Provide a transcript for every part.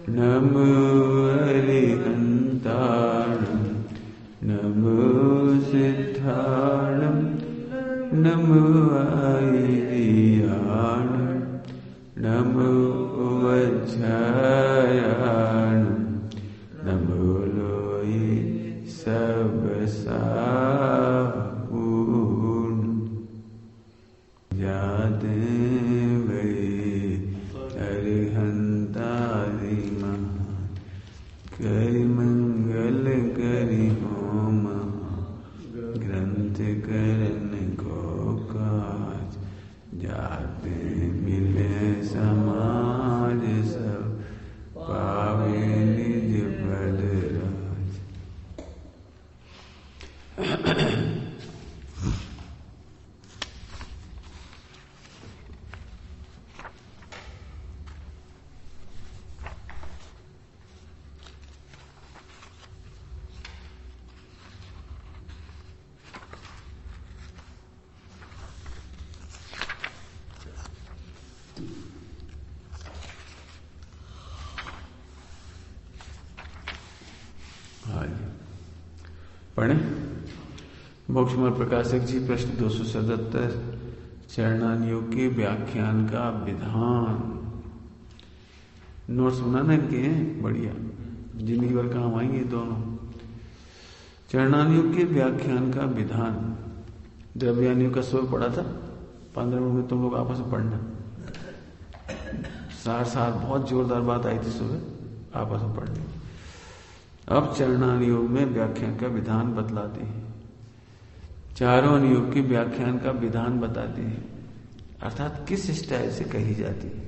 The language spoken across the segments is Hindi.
नमो अरिहन्ताणं नमो सिद्धाणं नमो आयर्याणं नमो वज्रायाणं नमो लोये सबसापूर्ण यादेवे अरिहन्तादिमा करि मंगल करि होम ग्रंथ करन को काज जाते मिले समाज सब पावे निज पद राज। पढ़े मोक्षमार्ग प्रकाशक जी प्रश्न 277 चरणान योग के व्याख्यान का विधान। नोट्स बनाना इनके हैं बढ़िया, जिंदगी भर काम आएंगे दोनों। चरणान योग के व्याख्यान का विधान। द्रव्यान योग का सुबह पढ़ा था, 15 मिनट में तुम लोग आपस में पढ़ना। सार बहुत जोरदार बात आई थी सुबह, आपस में पढ़नी। अब चरणान योग में व्याख्यान का विधान बतलाते हैं। चारों अनुयोग के व्याख्यान का विधान बताते हैं, अर्थात किस स्टाइल से कही जाती है।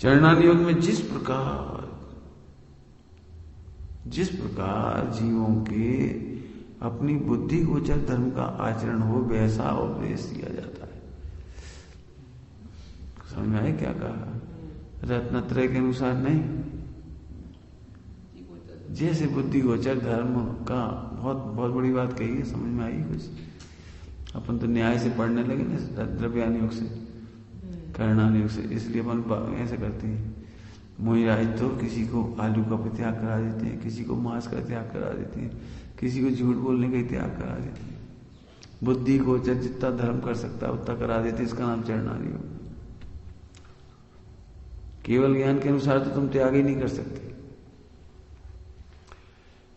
चरणान योग में जिस प्रकार जीवों के अपनी बुद्धि गोचर धर्म का आचरण हो वैसा उपदेश दिया जाता है। समझ में आए क्या कहा? रत्नत्रय के अनुसार नहीं, जैसे बुद्धि गोचर धर्म का बहुत बड़ी बात कही है। समझ में आई कुछ? अपन तो न्याय से पढ़ने लगे ना, द्रव्यान योग से, करणान योग से, इसलिए अपन ऐसे करते हैं। मोहिराज तो किसी को आलू का त्याग करा देते हैं, किसी को मांस का त्याग करा देते हैं, किसी को झूठ बोलने का त्याग करा देते हैं। बुद्धि गोचर जितना धर्म कर सकता है उतना करा देते हैं। इसका नाम चरणान योग। केवल ज्ञान के अनुसार तो तुम त्याग ही नहीं कर सकते।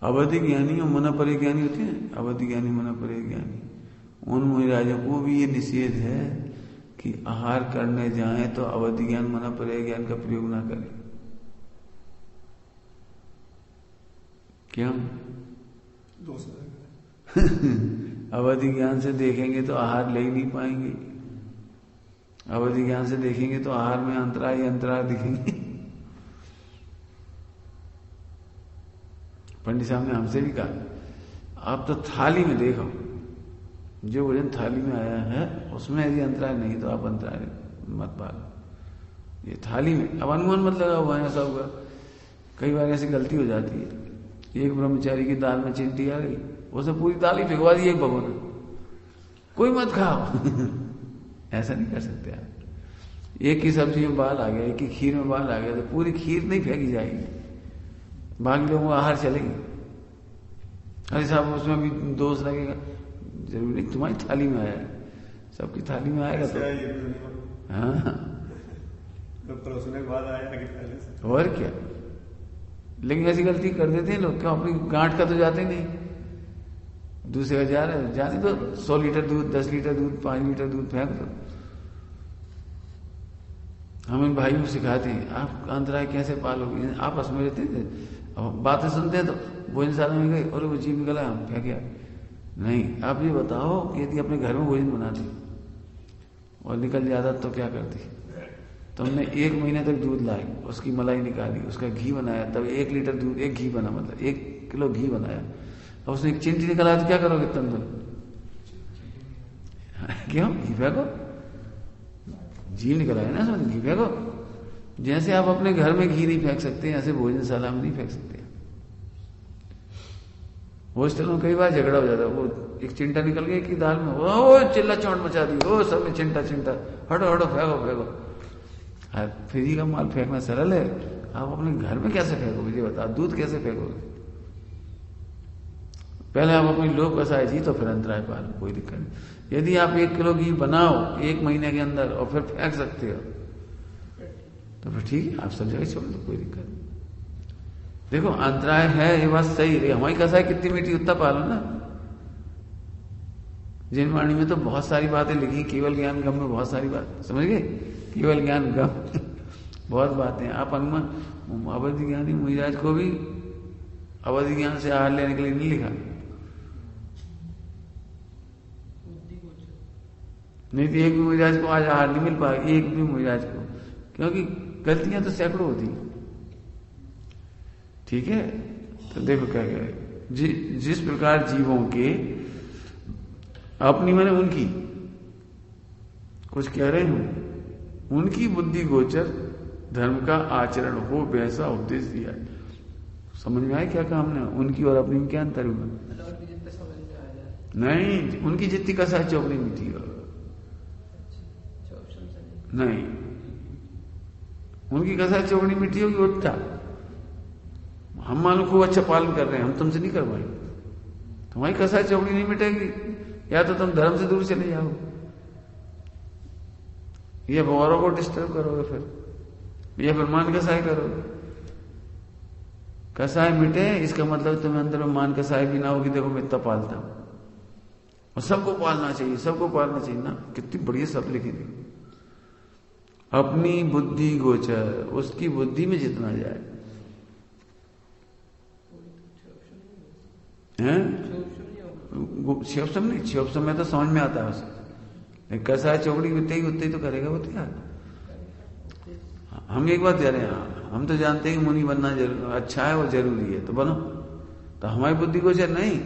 अवधि ज्ञानी और मनपरे ज्ञानी होते हैं। अवधि ज्ञानी मनपरे ज्ञानी, उन मुनिराजों को भी ये निषेध है कि आहार करने जाएं तो अवधि ज्ञान मनपरे ज्ञान का प्रयोग ना करें। क्यों? अवधि ज्ञान से देखेंगे तो आहार ले ही नहीं पाएंगे। अवधि ज्ञान से देखेंगे तो आहार में अंतराय दिखेंगे। पंडित साहब ने हमसे भी कहा, आप तो थाली में देखो, जो भोजन थाली में आया है उसमें यदि अंतराय नहीं तो आप अंतराय मत पालो। ये थाली में अब अनुमान मत लगा हुआ है। ऐसा हुआ कई बार, ऐसी गलती हो जाती है। एक ब्रह्मचारी की दाल में चिंटी आ गई, उसे पूरी दाल ही फेंकवा दी एक भगोना, कोई मत खाओ। ऐसा नहीं कर सकते आप। एक की सब्जी में बाल आ गया, एक की खीर में बाल आ गया, तो पूरी खीर नहीं फेंकी जाएगी, बाकी लोगों को आहार चलेगी। अरे साहब उसमें भी दोष लगेगा, जरूरी नहीं तुम्हारी थाली में आया है, सबकी थाली में आएगा तो हाँ, और क्या। लेकिन ऐसी गलती कर देते हैं लोग, क्यों? अपनी गांठ का तो जाते नहीं, दूसरे का जा रहे हैं। जाने तो 100 लीटर दूध, 10 लीटर दूध, 5 लीटर दूध फेंक दो। हम इन भाइयों को सिखाते हैं, आप अंतराय कैसे पालोगे। आपस में रहते थे, अब बातें सुनते हैं तो भोजनशाला में गए और वो जीव निकला, हम फेंक गया। नहीं, आप ये बताओ कि यदि अपने घर में भोजन बनाती और निकल जाता तो क्या करती? तुमने 1 महीने तक दूध लाई, उसकी मलाई निकाली, उसका घी बनाया, तब 1 लीटर दूध, 1 घी बना, मतलब 1 किलो घी बनाया, और उसने एक चिंटी निकाला तो क्या करोगे तुम? क्यों? घी फेंको, जीव निकला है ना, समझ, घी फेंको। जैसे आप अपने घर में घी नहीं फेंक सकते, ऐसे भोजनशाला में नहीं फेंक सकते। हॉस्टल में कई बार झगड़ा हो जाता है, वो एक चिंटा निकल गया कि दाल में, ओ चिल्ला चौंट मचा दी, ओ सब में चिंटा, हटो फेंको। फ्री का माल फेंकना सरल है, आप अपने घर में कैसे फेंकोगे, ये बताओ, दूध कैसे फेंकोगे? पहले आप अपनी लोभ कसाई जी तो फिर अंतराय पालो, कोई दिक्कत नहीं। यदि आप 1 किलो घी बनाओ 1 महीने के अंदर और फिर फेंक सकते हो तो फिर ठीक है, आप सब जगह छोड़ दो, कोई दिक्कत नहीं। देखो अंतराय है, ये बात सही है, हमारी कसाई कितनी मीठी उतना पालो ना। जिन वाणी में तो बहुत सारी बातें लिखी, केवल ज्ञान गम में बहुत सारी बात, समझ गए, केवल ज्ञान गम बहुत बातें। आप हनुमान अवधि ज्ञानी मुनिराज को भी अवधि ज्ञान से आहार लेने के लिए नहीं लिखा, नहीं तो एक भी मुनिराज को आज आहार नहीं मिल पाएगा, एक भी मुनिराज को, क्योंकि गलतियां तो सैकड़ों होती। ठीक है, तो देखो क्या कह रहे, जिस प्रकार जीवों के अपनी मैंने उनकी कुछ कह रहे हूं, उनकी बुद्धि गोचर धर्म का आचरण हो वैसा उपदेश दिया। समझ में आया क्या कहा हमने? उनकी और अपनी में क्या अंतर हुआ? नहीं, उनकी जितनी कसा चौकड़ी मीठी हो, नहीं उनकी कसा चौकड़ी मीठी होगी उठा। हम मान लो खूब अच्छा पालन कर रहे हैं, हम तुमसे नहीं करवाए, तुम्हारी कसा चौकड़ी नहीं मिटेगी, या तो तुम धर्म से दूर चले जाओ, या औरों को डिस्टर्ब करोगे, फिर या फिर मान कसाई करोगे। कसाई मिटे इसका मतलब तुम्हें अंदर में मान कसाई भी ना होगी, देखो मैं इतना पालता हूं, और सबको पालना चाहिए, सबको पालना चाहिए ना, कितनी बढ़िया शब्द लिखे थे। अपनी बुद्धि गोचर, उसकी बुद्धि में जितना जाए हैं, शिवसम नहीं, शिवसम में तो समझ में आता है उसे, कैसा है चौकड़ी उतने ही तो करेगा वो क्या। हम एक बात कह रहे हैं, हम तो जानते हैं कि मुनि बनना अच्छा है और जरूरी है, तो बनो, तो हमारी बुद्धि गोचर नहीं,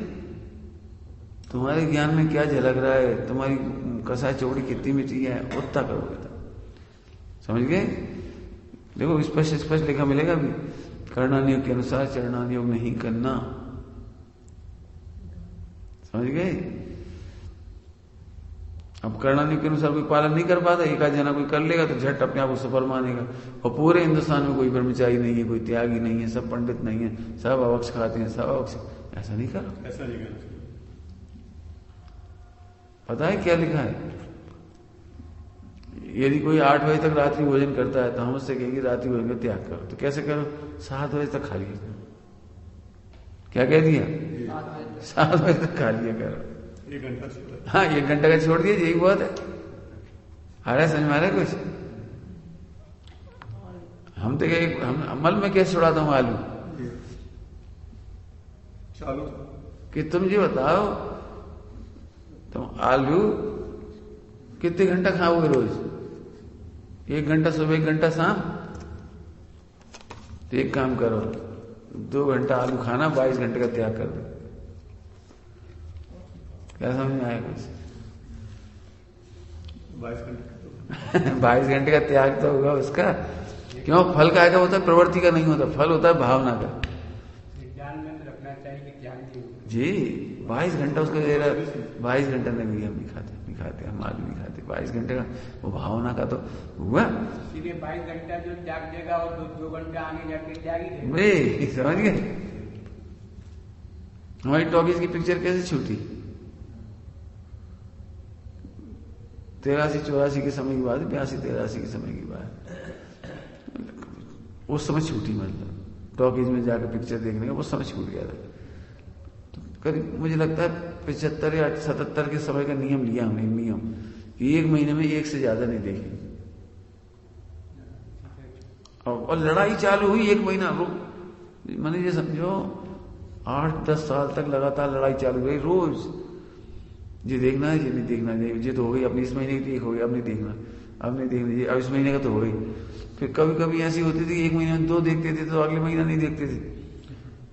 तुम्हारे ज्ञान में क्या झलक रहा है, तुम्हारी कसा चौकड़ी कितनी मीठी है, उतना करोगे, समझ गए। देखो स्पष्ट स्पष्ट लिखा मिलेगा भी, कर्णानियोग के अनुसार चरणानियोग नहीं करना, समझ गए। अब कर्णानियोग के अनुसार कोई पालन नहीं कर पाता, एक आध जना कोई कर लेगा तो झट अपने आप को सफल मानेगा, और पूरे हिंदुस्तान में कोई ब्रह्मचारी नहीं है, कोई त्यागी नहीं है, सब पंडित नहीं है, सब अवक्ष खाते हैं, सब अवक्ष। ऐसा नहीं करो, ऐसा नहीं करना। पता है क्या लिखा है? यदि कोई 8 बजे तक रात्रि भोजन करता है तो हम उससे कहेंगे रात्रि भोजन का त्याग करो, तो कैसे करो? 7 बजे तक खा लिया। क्या कह दिया? 7 बजे तक खा लिया करो, 1 घंटा। हाँ 1 घंटा का छोड़ दिया, यही बहुत है। आ रहा है समझ में, आ रहा है कुछ? हम तो हम अमल में कैसे छुड़ाता हूं आलू, चालू कि तुम जी बताओ, तुम आलू कितने घंटा खाओगे रोज? 1 घंटा सुबह, 1 घंटा शाम। तो एक काम करो, 2 घंटा आलू खाना, 22 घंटे का त्याग कर दो। क्या समझ में आया कुछ? 22 घंटे का त्याग तो होगा उसका। क्यों? फल का होता है, प्रवृत्ति का नहीं होता, फल होता है भावना का। ज्ञान में रखना चाहिए कि त्याग जी 22 घंटा उसका दे रहा, 22 घंटा नहीं हम नहीं खाते, हम आलू नहीं खाते, 22 घंटे का वो भावना का तो हुआ। सीधे 22 घंटा जो त्याग देगा और 2 घंटा आगे जाके त्याग ही देगा। वे समझ गए? हमारी टॉकीज की पिक्चर कैसे छूटी? 83-84 के समय की बात है, 82-83 के समय की बात, उस समय छूटी, मतलब टॉकीज में जाकर पिक्चर देखने का वो समय छूट गया था। तो करीब मुझे लगता है 75 या 77 के समय का नियम लिया हमने, नियम कि 1 महीने में 1 से ज्यादा नहीं देखेंगे। और लड़ाई चालू हुई 1 महीना, मैंने ये समझो 8-10 साल तक लगातार लड़ाई चालू रही, रोज ये देखना है, ये नहीं देखना है, ये तो हो गई अपनी, इस महीने की हो गई, अब नहीं देखना, अब नहीं देखना, अब इस महीने का तो हो गई। फिर कभी कभी ऐसी होती थी 1 महीने में 2 देखते थे तो अगले महीना नहीं देखते थे।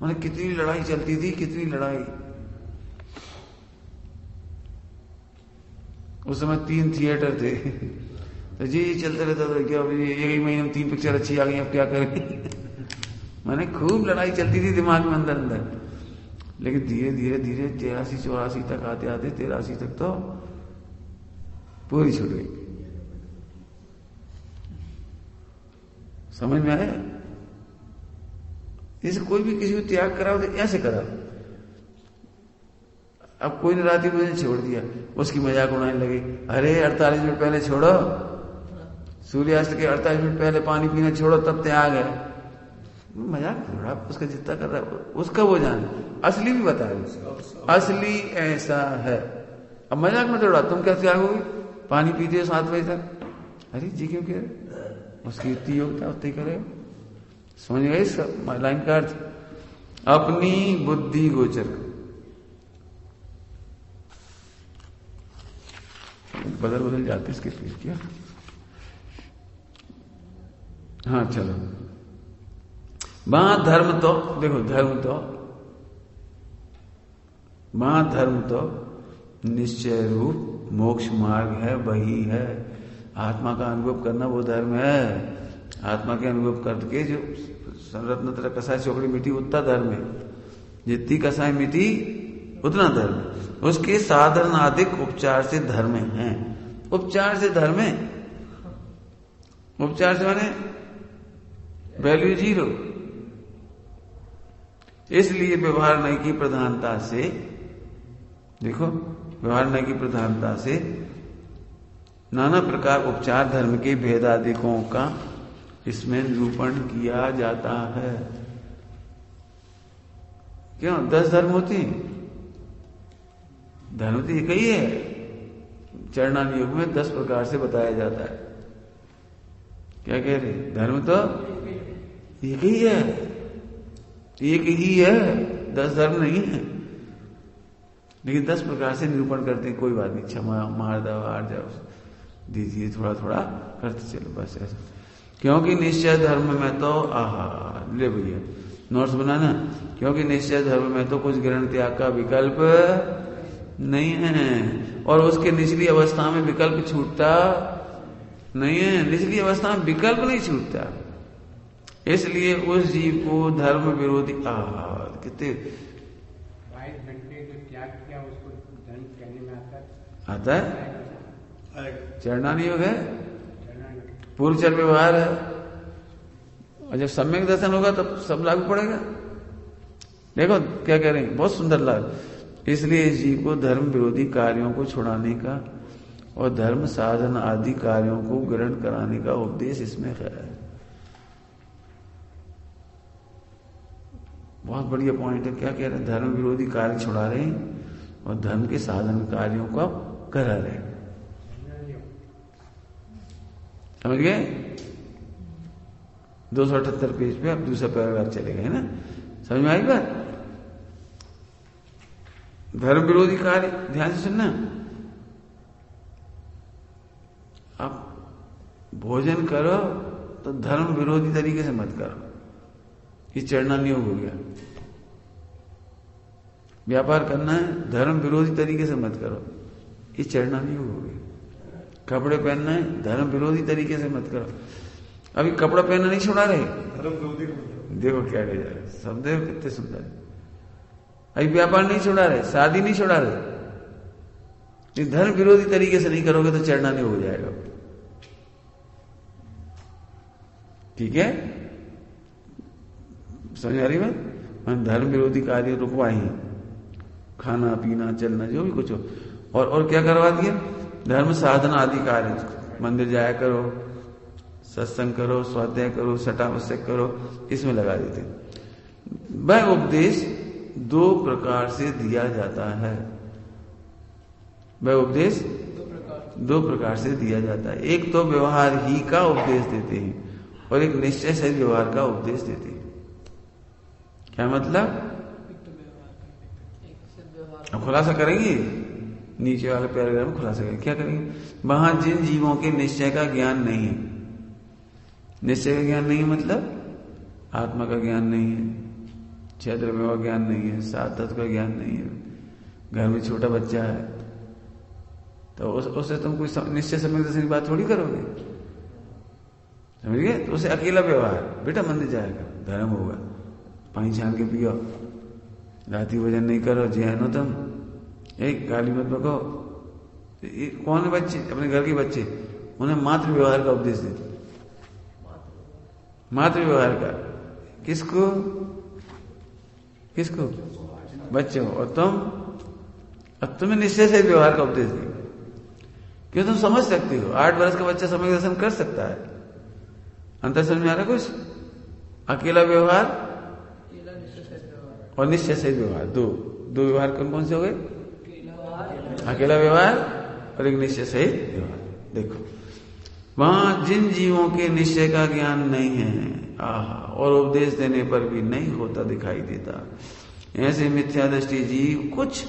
मतलब कितनी लड़ाई चलती थी, कितनी लड़ाई। उस समय 3 थिएटर थे तो जी चलते रहता था, क्या अभी 1 महीने में 3 पिक्चर अच्छी आ गई, अब क्या करें। मैंने खूब लड़ाई चलती थी दिमाग में अंदर अंदर, लेकिन धीरे धीरे धीरे 83-84 तक आते आते 83 तक तो पूरी छूट गई। समझ में आया? जैसे कोई भी किसी को त्याग कराओ तो ऐसे कराओ। अब कोई ने रात ही मुझे छोड़ दिया, उसकी मजाक उड़ाने लगे, अरे 48 मिनट पहले छोड़ो, सूर्यास्त के 48 मिनट पहले पानी पीना छोड़ो तब त्याग है। मजाक थोड़ा, उसका जितना कर रहा है उसका वो जाने, असली भी बता रहे, असली ऐसा है। अब मजाक में थोड़ा तुम क्या त्यागोगे, पानी पीते हो 7 बजे तक, अरे जी क्यों कह रहे, उसकी इतनी योग्यता उतनी करे। समझ गए इस लाइन का अर्थ, अपनी बुद्धि गोचर। बदल जाते इसके फिर क्या। हाँ चलो, वहां धर्म तो देखो, धर्म तो निश्चय रूप मोक्ष मार्ग है, वही है। आत्मा का अनुभव करना वो धर्म है। आत्मा के अनुभव करके जो रत्न तरह कसाय चौकड़ी मिटी उतना धर्म है, जितनी कसाय मिटी उतना धर्म। उसके साधनाधिक उपचार से धर्म है। उपचार से धर्म है, उपचार से माने वैल्यू 0। इसलिए व्यवहार नय की प्रधानता से, देखो व्यवहार नय की प्रधानता से नाना प्रकार उपचार धर्म के भेदादिकों का इसमें निरूपण किया जाता है। क्यों 10 धर्म होते हैं? धर्म तो एक ही है, चरणान योग में 10 प्रकार से बताया जाता है। क्या कह रहे, धर्म तो एक ही है, एक ही है, 10 धर्म नहीं है, लेकिन 10 प्रकार से निरूपण करते हैं। कोई बात नहीं, क्षमा मार दो आर जाओ दीजिए, थोड़ा थोड़ा करते चलो बस ऐसा। क्योंकि निश्चय धर्म में तो ले भैया नोट्स बनाना, क्योंकि निश्चय धर्म में तो कुछ ग्रहण त्याग का विकल्प नहीं है, और उसके निचली अवस्था में विकल्प छूटता नहीं है। निचली अवस्था में विकल्प नहीं छूटता, इसलिए उस जीव को धर्म विरोधी कितने 22 घंटे जो त्याग किया उसको धर्म करने में आता है। चरणानी योग है, पूर्व चर व्यवहार है, और जब सम्यक दर्शन होगा तब सब लागू पड़ेगा। देखो क्या कह रहे हैं, बहुत सुंदर लाभ। इसलिए इस जीव को धर्म विरोधी कार्यों को छुड़ाने का और धर्म साधन आदि कार्यों को ग्रहण कराने का उपदेश इसमें है। बहुत बढ़िया पॉइंट है। क्या कह रहे हैं, धर्म विरोधी कार्य छुड़ा रहे हैं और धर्म के साधन कार्यों को करा रहे हैं। समझ गए? 278 पेज पे अब दूसरा पैराग्राफ चलेगा, है ना? समझ में आई बात? धर्म विरोधी कार्य ध्यान से सुनना। आप भोजन करो तो धर्म विरोधी तरीके से मत करो, ये चरणान योग हो गया। व्यापार करना है, धर्म विरोधी तरीके से मत करो, ये चरणान योग हो गया। कपड़े पहनना है, धर्म विरोधी तरीके से मत करो। अभी कपड़ा पहनना नहीं छोड़ा रहे, धर्म विरोधी। देखो क्या कह जा रहे शब्द कितने सुंदर है। अभी व्यापार नहीं छोड़ा रहे, शादी नहीं छोड़ा रहे, ये धर्म विरोधी तरीके से नहीं करोगे तो चरणानी हो जाएगा। ठीक है, समझ आ रही बात? धर्म विरोधी कार्य रुकवा ही, खाना पीना चलना जो भी कुछ हो। और क्या करवा दिया, धर्म साधन आदि कार्य, मंदिर जाया करो, सत्संग करो, स्वाध्याय करो, सटावश्यक करो, इसमें लगा देते। वह उपदेश 2 प्रकार से दिया जाता है। वह उपदेश 2 प्रकार से दिया जाता है। एक तो व्यवहार ही का उपदेश देते हैं और एक निश्चय सहित व्यवहार का उपदेश देते हैं। क्या मतलब? अब खुलासा करेंगे, नीचे वाले पैराग्राफ में खुलासा करेंगे। क्या करेंगे? वहां जिन जीवों के निश्चय का ज्ञान नहीं है, निश्चय का ज्ञान नहीं है मतलब आत्मा का ज्ञान नहीं है, क्षेत्र में वो ज्ञान नहीं है, 7 तत्व का ज्ञान नहीं है, घर में छोटा बच्चा है, तो उससे तुम कोई निश्चय समय दर्शन की बात थोड़ी करोगे। समझ गए? तो उसे अकेला व्यवहार, बेटा मंदिर जाएगा, धर्म होगा, पानी छान के पियो, राती भोजन नहीं करो, जैन हो तुम, एक गाली मत बको। कौन है बच्चे? अपने घर के बच्चे, उन्हें मातृ व्यवहार का उपदेश देते। मातृ व्यवहार का किसको? किसको? बच्चे हो। और तुम्हें निश्चय से व्यवहार का उपदेश दिया। क्यों? तुम समझ सकती हो। 8 वर्ष का बच्चा समय दर्शन कर सकता है। अंतर समझ में आ रहा है कुछ? अकेला व्यवहार और निश्चय से व्यवहार, दो व्यवहार कौन से हो गए? अकेला व्यवहार और एक निश्चय सहित व्यवहार। देखो, वहां जिन जीवों के निश्चय का ज्ञान नहीं है और उपदेश देने पर भी नहीं होता दिखाई देता, ऐसे मिथ्या दृष्टि जीव कुछ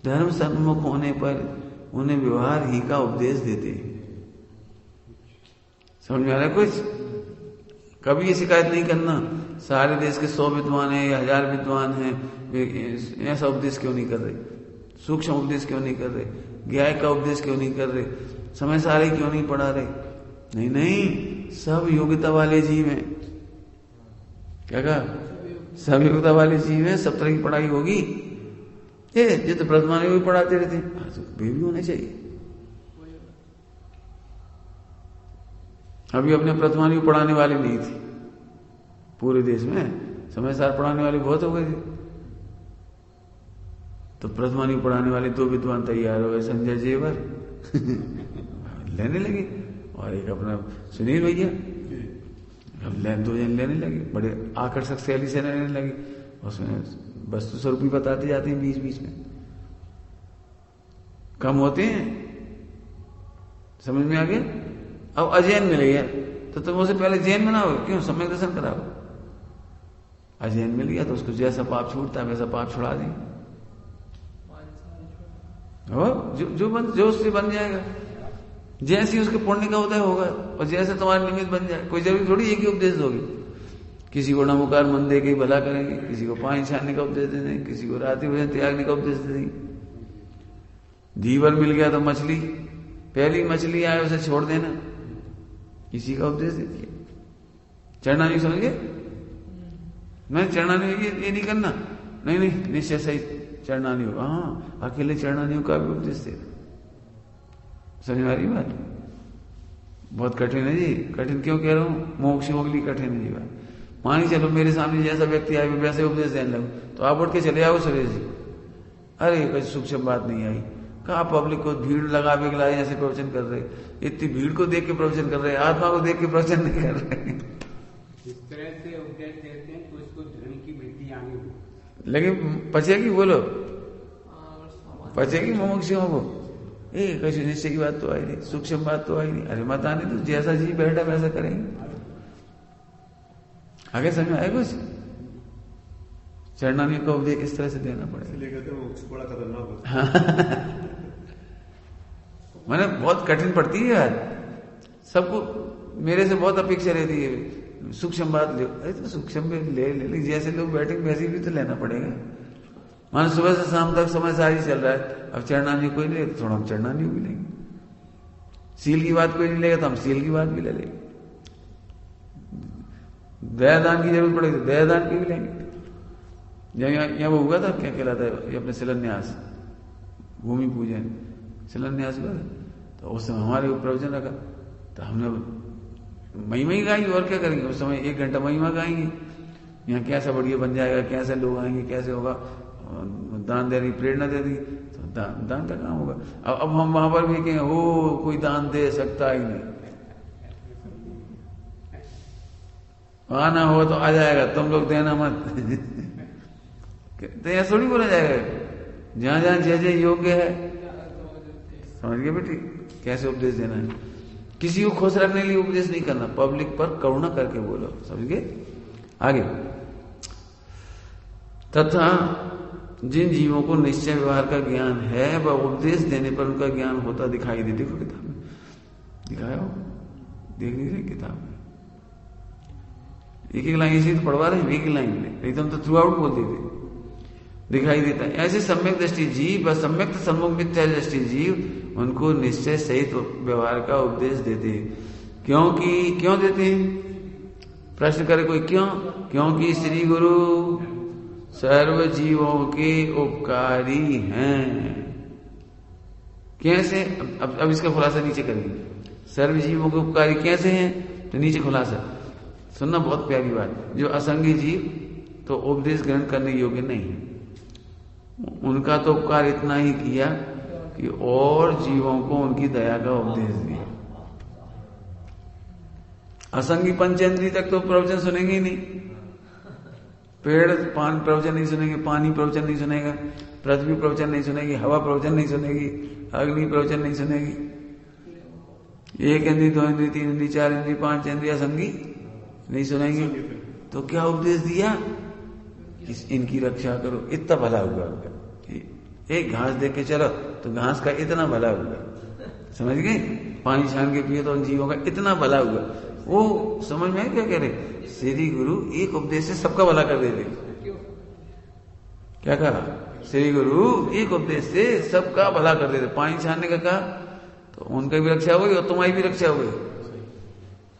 धर्म सम्मुख होने पर उन्हें व्यवहार ही का उपदेश देते हैं। समझ में आ रहा है कुछ? कभी ये शिकायत नहीं करना सारे देश के 100 विद्वान हैं या 1000 विद्वान हैं, ऐसा उपदेश क्यों नहीं कर रहे, सूक्ष्म उपदेश क्यों नहीं कर रहे, ज्ञाय का उपदेश क्यों नहीं कर रहे, समय सारे क्यों नहीं पढ़ा रहे? नहीं, सब योग्यता वाले जीव हैं। क्या कहा? सब योग्यता वाले जीव हैं, सब तरह की पढ़ाई होगी। ये तो प्रथमा ने भी पढ़ाते रहते, वे भी होने चाहिए। अभी अपने प्रथमा ने पढ़ाने वाले नहीं थी पूरे देश में, समय सार पढ़ाने वाले बहुत हो गए थे। तो प्रथमा ने पढ़ाने वाले 2 विद्वान तैयार हो गए, संजय जेवर लेने लगे, और एक अपना सुनील भैया, अब 2 जन लेने लगे, बड़े आकर्षक शैली से लेने लगे। उसमें वस्तु स्वरूप भी बताते जाते हैं, बीच बीच में कम होते हैं। समझ में आ गया? अब अजैन मिल गया तो तुम उसे पहले जैन बनाओ, क्यों? सम्यक दर्शन कराओ। अजैन मिल गया तो उसको जैसा पाप छूटता है वैसा पाप छुड़ा देंगे। जो उससे बन जाएगा, जैसे उसके पुण्य का होता है होगा, और जैसे तुम्हारे निमित्त बन जाए। कोई जरूरी थोड़ी एक ही उपदेश दोगे। किसी को नमोकार मन दे के भला करेंगे, किसी को पानी छानने का उपदेश दे देंगे, किसी को रात्रि भोजन त्यागने का उपदेश दे देंगे। जीवन मिल गया तो मछली, पहली मछली आए उसे छोड़ देना, इसी का उपदेश दे दिया। चढ़ना नहीं, समझ गए? नहीं चढ़ना नहीं, ये नहीं करना, नहीं निश्चय सही चढ़ना नहीं होगा। हाँ, अकेले चढ़ना नहीं होगा भी उपदेश दे। समझ में आ रही बात? बहुत कठिन है जी। कठिन क्यों कह रहा हूं? मोक्ष के लिए कठिन है जी बात। मानी चलो मेरे सामने जैसा व्यक्ति आए वैसे उपदेश देने लगो, तो आप उठ के चले आओ सुरेश जी, अरे कोई सूक्ष्म बात नहीं आई। कहा पब्लिक को भीड़ लगा के लाए, ऐसे प्रवचन कर रहे, इतनी भीड़ को देख के प्रवचन कर रहे, आत्मा को देख के प्रवचन नहीं कर रहे। इस तरह से उपदेश देते हैं तो उसको धर्म की वृद्धि आनी हो, लेकिन पचेगी, बोलो पचेगी मुमुक्षुओं को? कहीं निश्चय की बात तो आई नहीं, सूक्ष्म बात तो आई नहीं। अरे मत आने तो, जैसा जी बैठा वैसा करेंगे। आगे समझ में आए कुछ? चढ़ना नहीं को उपदेश इस तरह से देना पड़ेगा। मैंने बहुत कठिन पड़ती है यार, सबको मेरे से बहुत अपेक्षा रहती है सूक्ष्म बात ले। अरे तो सूक्ष्म में ले जैसे लोग बैठेंगे वैसे भी तो लेना पड़ेगा। मान सुबह से शाम तक समय सारी चल रहा है, अब चढ़ना नहीं कोई नहीं तो थोड़ा हम चढ़ना नहीं भी लेंगे। सील की बात कोई नहीं लेगा तो हम सील की बात भी ले लेंगे। दयादान की जरूरत पड़ेगी तो दयादान की भी लेंगे। यहाँ वो हुआ था, क्या कहलाता है ये अपने शिलान्यास, भूमि पूजन शिलान्यास हुआ, तो उस समय हमारे ऊपर प्रवचन रखा, तो हमने महिमा ही गाई, और क्या करेंगे। उस समय 1 घंटा महिमा गाएंगे, यहाँ कैसा बढ़िया बन जाएगा, कैसे लोग आएंगे, कैसे होगा, दान देने की प्रेरणा दे दी, तो दान का काम होगा। अब हम वहां पर भी कहें हो कोई दान दे सकता ही नहीं, आना हो तो आ जाएगा, तुम लोग देना मत तो ऐसा थोड़ी बोला जाएगा। जहां जहां जय जय योग्य है, समझ गए बेटी कैसे उपदेश देना है। किसी को खुश रखने के लिए उपदेश नहीं करना, पब्लिक पर करुणा करके बोलो, समझ गए? आगे, तथा जिन जीवों को निश्चय व्यवहार का ज्ञान है वह उपदेश देने पर उनका ज्ञान होता दिखाई दे। देखो किताब में दिखाया हो, देख लीजिए किताब में, एक लाइन इसी तो पढ़वा रहे हैं, एक लाइन में एकदम तो थ्रू आउट बोल देते, दिखाई देता है। ऐसे सम्यक दृष्टि जीव व सम्यक सम्मुख मिथ्या दृष्टि जीव उनको निश्चय सहित व्यवहार का उपदेश देते हैं। क्यों देते हैं? प्रश्न करे कोई, क्यों? क्योंकि श्री गुरु सर्व जीवों के उपकारी हैं। कैसे? अब इसका खुलासा नीचे करेंगे। सर्व जीवों के उपकारी कैसे हैं, तो नीचे खुलासा सुनना, बहुत प्यारी बात। जो असंगी जीव तो उपदेश ग्रहण करने योग्य नहीं है। उनका तो उपकार इतना ही किया कि और जीवों को उनकी दया का उपदेश दिया। असंगी पंचेंद्रिय तक तो प्रवचन सुनेंगे ही नहीं। पेड़ प्रवचन नहीं सुनेंगे, पानी प्रवचन नहीं सुनेगा, पृथ्वी प्रवचन नहीं सुनेगी, हवा प्रवचन नहीं सुनेगी, अग्नि प्रवचन नहीं सुनेगी। एक इंद्री, दो इंद्री, तीन इंद्री, चार इंद्री, पांच इंद्री असंगी नहीं सुनेंगे। तो क्या उपदेश दिया? इनकी रक्षा करो, इतना भला हुआ उनका। एक घास देख के चलो तो घास का इतना भला हुआ, समझ गए? पानी छान के पिए तो उन जीवों का इतना भला हुआ। वो समझ में क्या कह रहे? श्री गुरु एक उपदेश से सबका भला कर देते। क्या कहा? श्री गुरु एक उपदेश से सबका भला कर देते। पानी छानने का कहा तो उनका भी रक्षा हुई और तुम्हारी भी रक्षा हुई।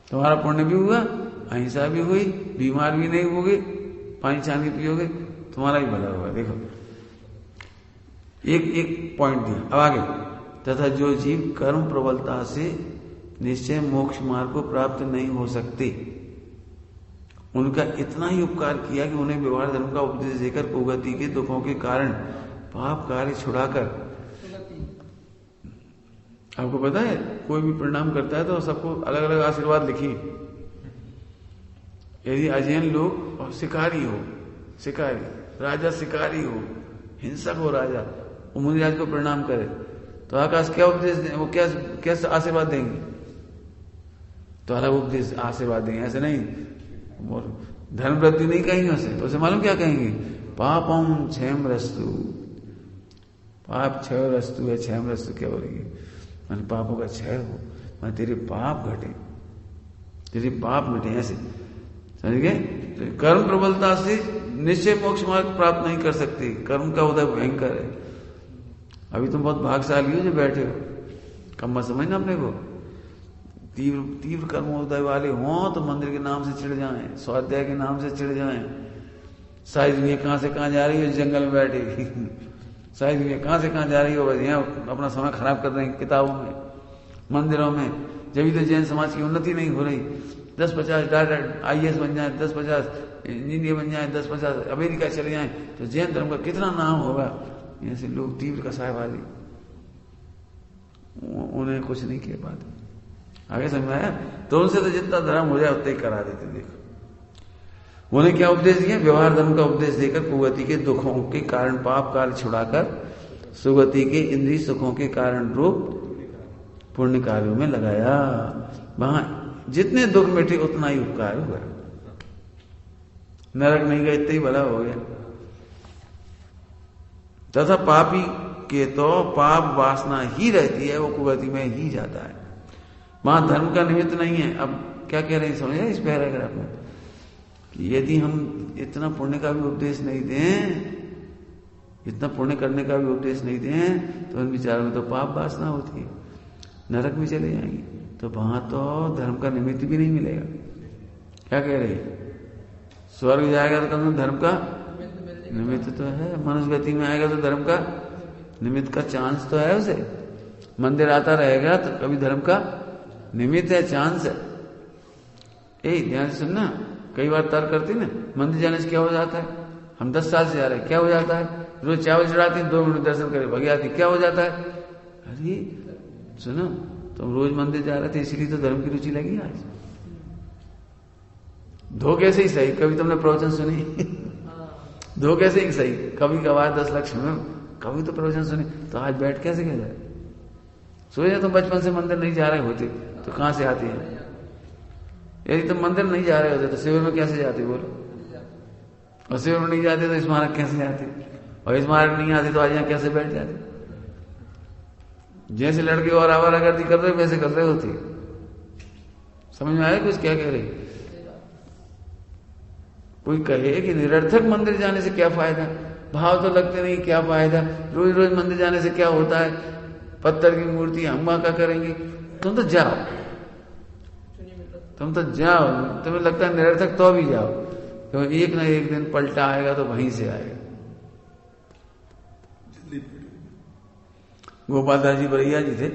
तुम्हारा पुण्य भी हुआ, अहिंसा भी हुई, बीमार भी नहीं होगे, पानी छान के पियोगे, तुम्हारा भी भला होगा। देखो एक पॉइंट दिया। अब आगे, तथा जो जीव कर्म प्रबलता से निश्चय मोक्ष मार्ग को प्राप्त नहीं हो सकते, उनका इतना ही उपकार किया कि उन्हें व्यवहार धर्म का उपदेश देकर कुगति के दुखों के कारण पाप कार्य छुड़ाकर। आपको पता है कोई भी प्रणाम करता है तो सबको अलग अलग आशीर्वाद लिखिए। यदि अजैन लोग और शिकारी हो, शिकारी राजा शिकारी हो, हिंसक हो राजा, वो मुनिराज को प्रणाम करे तो आकाश क्या उपदेश दें? वो क्या आशीर्वाद देंगे? तो अलग उपदेश आशीर्वाद देंगे, ऐसे नहीं। धर्म वृद्धि नहीं कहेंगे उसे, तो उसे मालूम क्या कहेंगे? पापम क्षयम रस्तु, पाप क्षय रस्तु है, क्षयम रस्तु क्या बोलेंगे? मान पापों का क्षय हो, मान तेरे पाप घटे, तेरे पाप मिटे, ऐसे समझ गए? तो कर्म प्रबलता से निश्चय मोक्ष मार्ग प्राप्त नहीं कर सकते। कर्म का उदय भयंकर है। अभी तुम बहुत भाग्यशाली हो जो बैठे हो, कम मत समझना अपने को। तीव्र तीव्र कर्मोदय वाले हों तो मंदिर के नाम से चिढ़ जाएं, स्वाध्याय के नाम से चिढ़ जाएं। सारी दुनिया कहां से कहां जा रही है, जंगल में बैठे सारी दुनिया कहां से कहां जा रही हो, बस यहाँ अपना समय खराब कर रहे हैं किताबों में, मंदिरों में। जब तो जैन समाज की उन्नति नहीं हो रही। 10-50 डायरेक्ट IAS बन जाए, 10-50 इंजीनियर बन जाए, 10-50 अमेरिका चले जाए तो जैन धर्म का कितना नाम होगा। ऐसे लोग तीव्र कसायवादी, उन्हें कुछ नहीं कह पाते। आगे समझ आया? तो उनसे तो जितना धर्म हो जाए उतना ही करा देते। देखो उन्हें क्या उपदेश दिया? व्यवहार धर्म का उपदेश देकर कुगति के दुखों के कारण पाप कार्य छुड़ाकर सुगति के इंद्रिय सुखों के कारण रूप पुण्य कार्यों में लगाया। वहां जितने दुख मिटे उतना ही उपकार हुआ। नरक नहीं गए इतना ही भला हो गया। तथा पापी के तो पाप वासना ही रहती है, वो कुगति में ही जाता है। वहां धर्म का निमित्त नहीं है। अब क्या कह रहे हैं समझ इस पैराग्राफ में कि यदि हम इतना पुण्य का भी उपदेश नहीं दें, इतना पुण्य करने का भी उपदेश नहीं दें, तो उन विचारों में तो पाप वासना होती है, नरक में चले जाएंगे। तो वहां तो धर्म का निमित्त भी नहीं मिलेगा। क्या कह रहे हैं? स्वर्ग जाएगा तो कम धर्म का निमित्त तो है, मनुष्य गति में आएगा तो धर्म का निमित्त का चांस तो है उसे। मंदिर आता रहेगा तो कभी धर्म का निमित्त है, चांस है। यही ध्यान से सुनना। कई बार तर्क करती ना, मंदिर जाने से क्या हो जाता है? हम 10 साल से जा रहे हैं, क्या हो जाता है? रोज चावल चढ़ाते हैं, 2 मिनट दर्शन करे भगी आती, क्या हो जाता है? अरे सुनो, तुम रोज मंदिर जा रहे थे इसीलिए तो धर्म की रुचि लगी आज। धोखे से ही सही, कभी तुमने प्रवचन सुनी? धोखे से ही सही, कभी कभार 10 लक्ष में कभी तो प्रवचन सुनी, तो आज बैठ कैसे गया जाए? सोचे तुम बचपन से मंदिर नहीं जा रहे होते तो कहां से आते हैं? यदि तुम मंदिर नहीं जा रहे होते तो शिविर में कैसे जाते बोलो? और शिविर में नहीं जाते तो स्मारक कैसे जाते? और स्मारक नहीं आते तो आज यहां कैसे बैठ जाते? जैसे लड़के और आवारागर्दी कर रहे वैसे कर रहे होते। समझ में आया कुछ क्या कह रहे? कोई कहे कि निरर्थक मंदिर जाने से क्या फायदा, भाव तो लगते नहीं, क्या फायदा, रोज रोज मंदिर जाने से क्या होता है, पत्थर की मूर्ति हम वहां क्या करेंगे? तुम तो जाओ, तुम तो जाओ, तुम्हें लगता है निरर्थक तो भी जाओ, क्योंकि एक ना एक दिन पलटा आएगा तो वहीं से आएगा। गोपाल दास जी बरैया जी थे,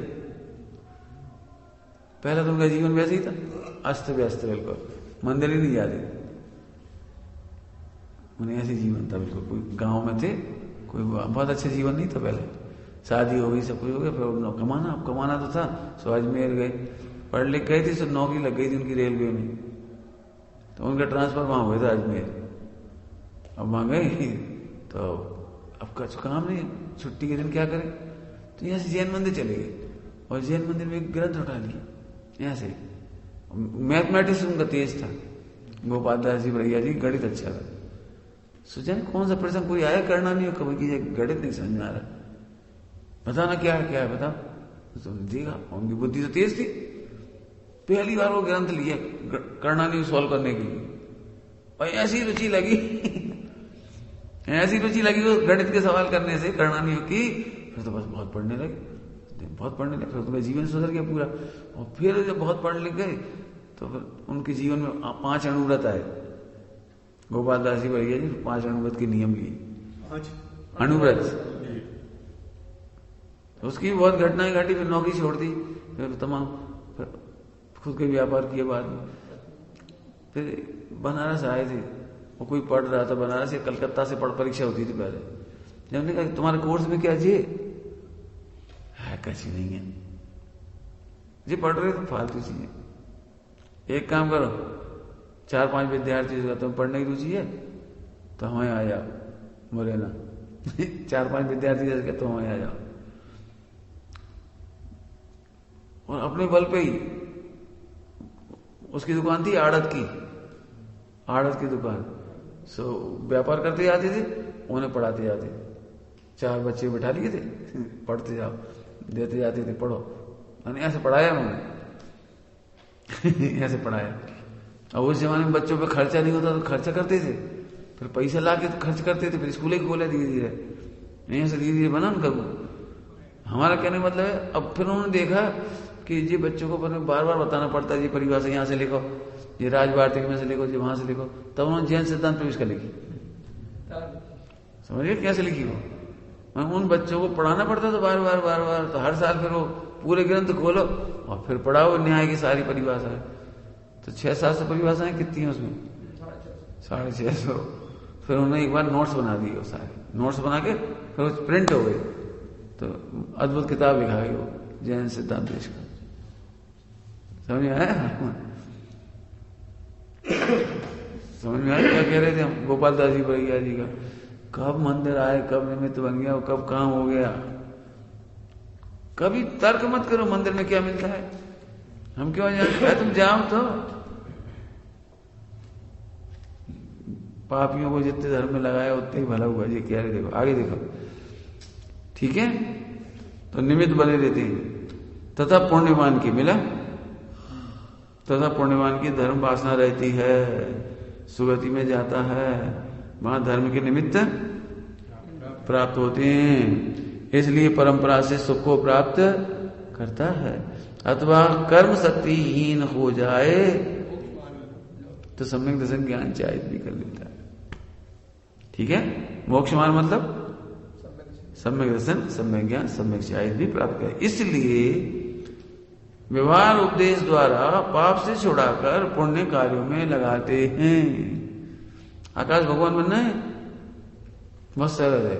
पहला तो उनका जीवन वैसे ही था, अस्त व्यस्त बिल्कुल, मंदिर ही नहीं जाते। उन्हें ऐसे जीवन था बिल्कुल। कोई गांव में थे, कोई बहुत अच्छा जीवन नहीं था पहले, शादी हो गई, सब कुछ हो गया, फिर कमाना, अब कमाना तो था, सो अजमेर गए, पढ़ लिख गए थे, सो नौकरी लग गई थी उनकी रेलवे में, तो उनका ट्रांसफर वहां हुआ था अजमेर। अब वहां गए तो अब कुछ काम नहीं, छुट्टी के दिन क्या करें, तो यहाँ से जैन मंदिर चले गए और जैन मंदिर में एक ग्रंथ उठा लिया यहाँ से। मैथमेटिक्स उनका तेज था, गोपाल दास जी भैया जी, गणित अच्छा था। सोचा कौन सा प्रश्न कोई आया करना नहीं हो, कभी की गणित नहीं समझ में आ रहा, बताना क्या है क्या है बता, तो देखा उनकी बुद्धि तो तेज थी, पहली बार वो ग्रंथ लिया करना नहीं सॉल्व करने के लिए, और ऐसी रुचि लगी ऐसी रुचि लगी वो गणित के सवाल करने से, करना नहीं हो की, फिर तो बस बहुत पढ़ने लगे, बहुत पढ़ने लगे, फिर तो जीवन सुधर गया पूरा। और फिर जब बहुत पढ़ लिख गए तो फिर उनके जीवन में 5 अणुव्रत आए, गोपाल दास जी भैया जी 5 अणुव्रत के नियम लिए, अणुव्रत, उसकी बहुत घटनाएं घटी, फिर नौकरी छोड़ दी, फिर तमाम फिर खुद के व्यापार किए बाद में। फिर बनारस आए थे, वो कोई पढ़ रहा था बनारस या कलकत्ता से परीक्षा होती थी पहले, जब हमने कहा तुम्हारे कोर्स में क्या जी है, कुछ नहीं है जी, पढ़ रहे तो फालतू चीजें। एक काम करो, 4-5 विद्यार्थी का तुम्हें पढ़ने की रुचि है तो हमें आ जाओ मुरैना 4-5 विद्यार्थी जैसे तो हमें आ जाओ, और अपने बल पे ही, उसकी दुकान थी आड़त की दुकान, सो व्यापार करते जाते थे, उन्हें पढ़ाते जाते थे, 4 बच्चे बिठा लिए थे पढ़ते जाओ, देते जाते थे पढ़ो, मैंने ऐसे पढ़ाया उन्होंने ऐसे पढ़ाया। अब उस जमाने में बच्चों पे खर्चा नहीं होता तो खर्चा करते थे, फिर पैसा ला के तो खर्च करते थे, फिर स्कूल ही खोले धीरे धीरे, यहीं से धीरे धीरे बना उनका। हमारा कहने का मतलब है, अब फिर उन्होंने देखा कि ये बच्चों को बार बार बताना पड़ता है, ये परिभाषा यहाँ से लिखो, ये राजवार्तिक में से लिखो, ये वहां से लिखो, तब उन्होंने जैन सिद्धांत प्रवेश कर लिखी। समझिए कैसे लिखी वो, उन बच्चों को पढ़ाना पड़ता था बार बार, तो हर साल फिर वो पूरे ग्रंथ खोलो और फिर पढ़ाओ न्याय की सारी परिभाषाएं, तो 600-700 परिभाषाएं कितनी है उसमें, 650। फिर उन्होंने एक बार नोट्स बना दिए, वो सारे नोट्स बना के फिर वो प्रिंट हो गए, तो अद्भुत किताब लिखा गई वो जैन सिद्धांत प्रवेश का। समझ में आया समझ में आया क्या कह रहे थे हम गोपाल दास जी भैया जी का, कब मंदिर आए, कब निमित्त बन गया, कब काम हो गया। कभी तर्क मत करो मंदिर में क्या मिलता है, हम क्यों जाए, तुम जाओ तो। पापियों को जितने धर्म में लगाया उतने ही भला हुआ, ये कह रहे, देखो आगे देखो, ठीक है। तो निमित्त बने रहते हैं, तथा पुण्यवान की मिला, तथा पुण्यवान की धर्म वासना रहती है, सुगति में जाता है, वहां धर्म के निमित्त प्राप्त होते हैं, इसलिए परंपरा से सुख को प्राप्त करता है। अथवा कर्म शक्तिहीन हो जाए तो सम्यक दर्शन ज्ञान चाहिए भी कर लेता है, ठीक है। मोक्ष मार्ग मतलब सम्यक दर्शन, सम्यक ज्ञान, सम्यक चाहिए भी प्राप्त करे। इसलिए व्यवहार उपदेश द्वारा पाप से छुड़ाकर पुण्य कार्यों में लगाते हैं। आकाश भगवान बनना है बहुत सरल है,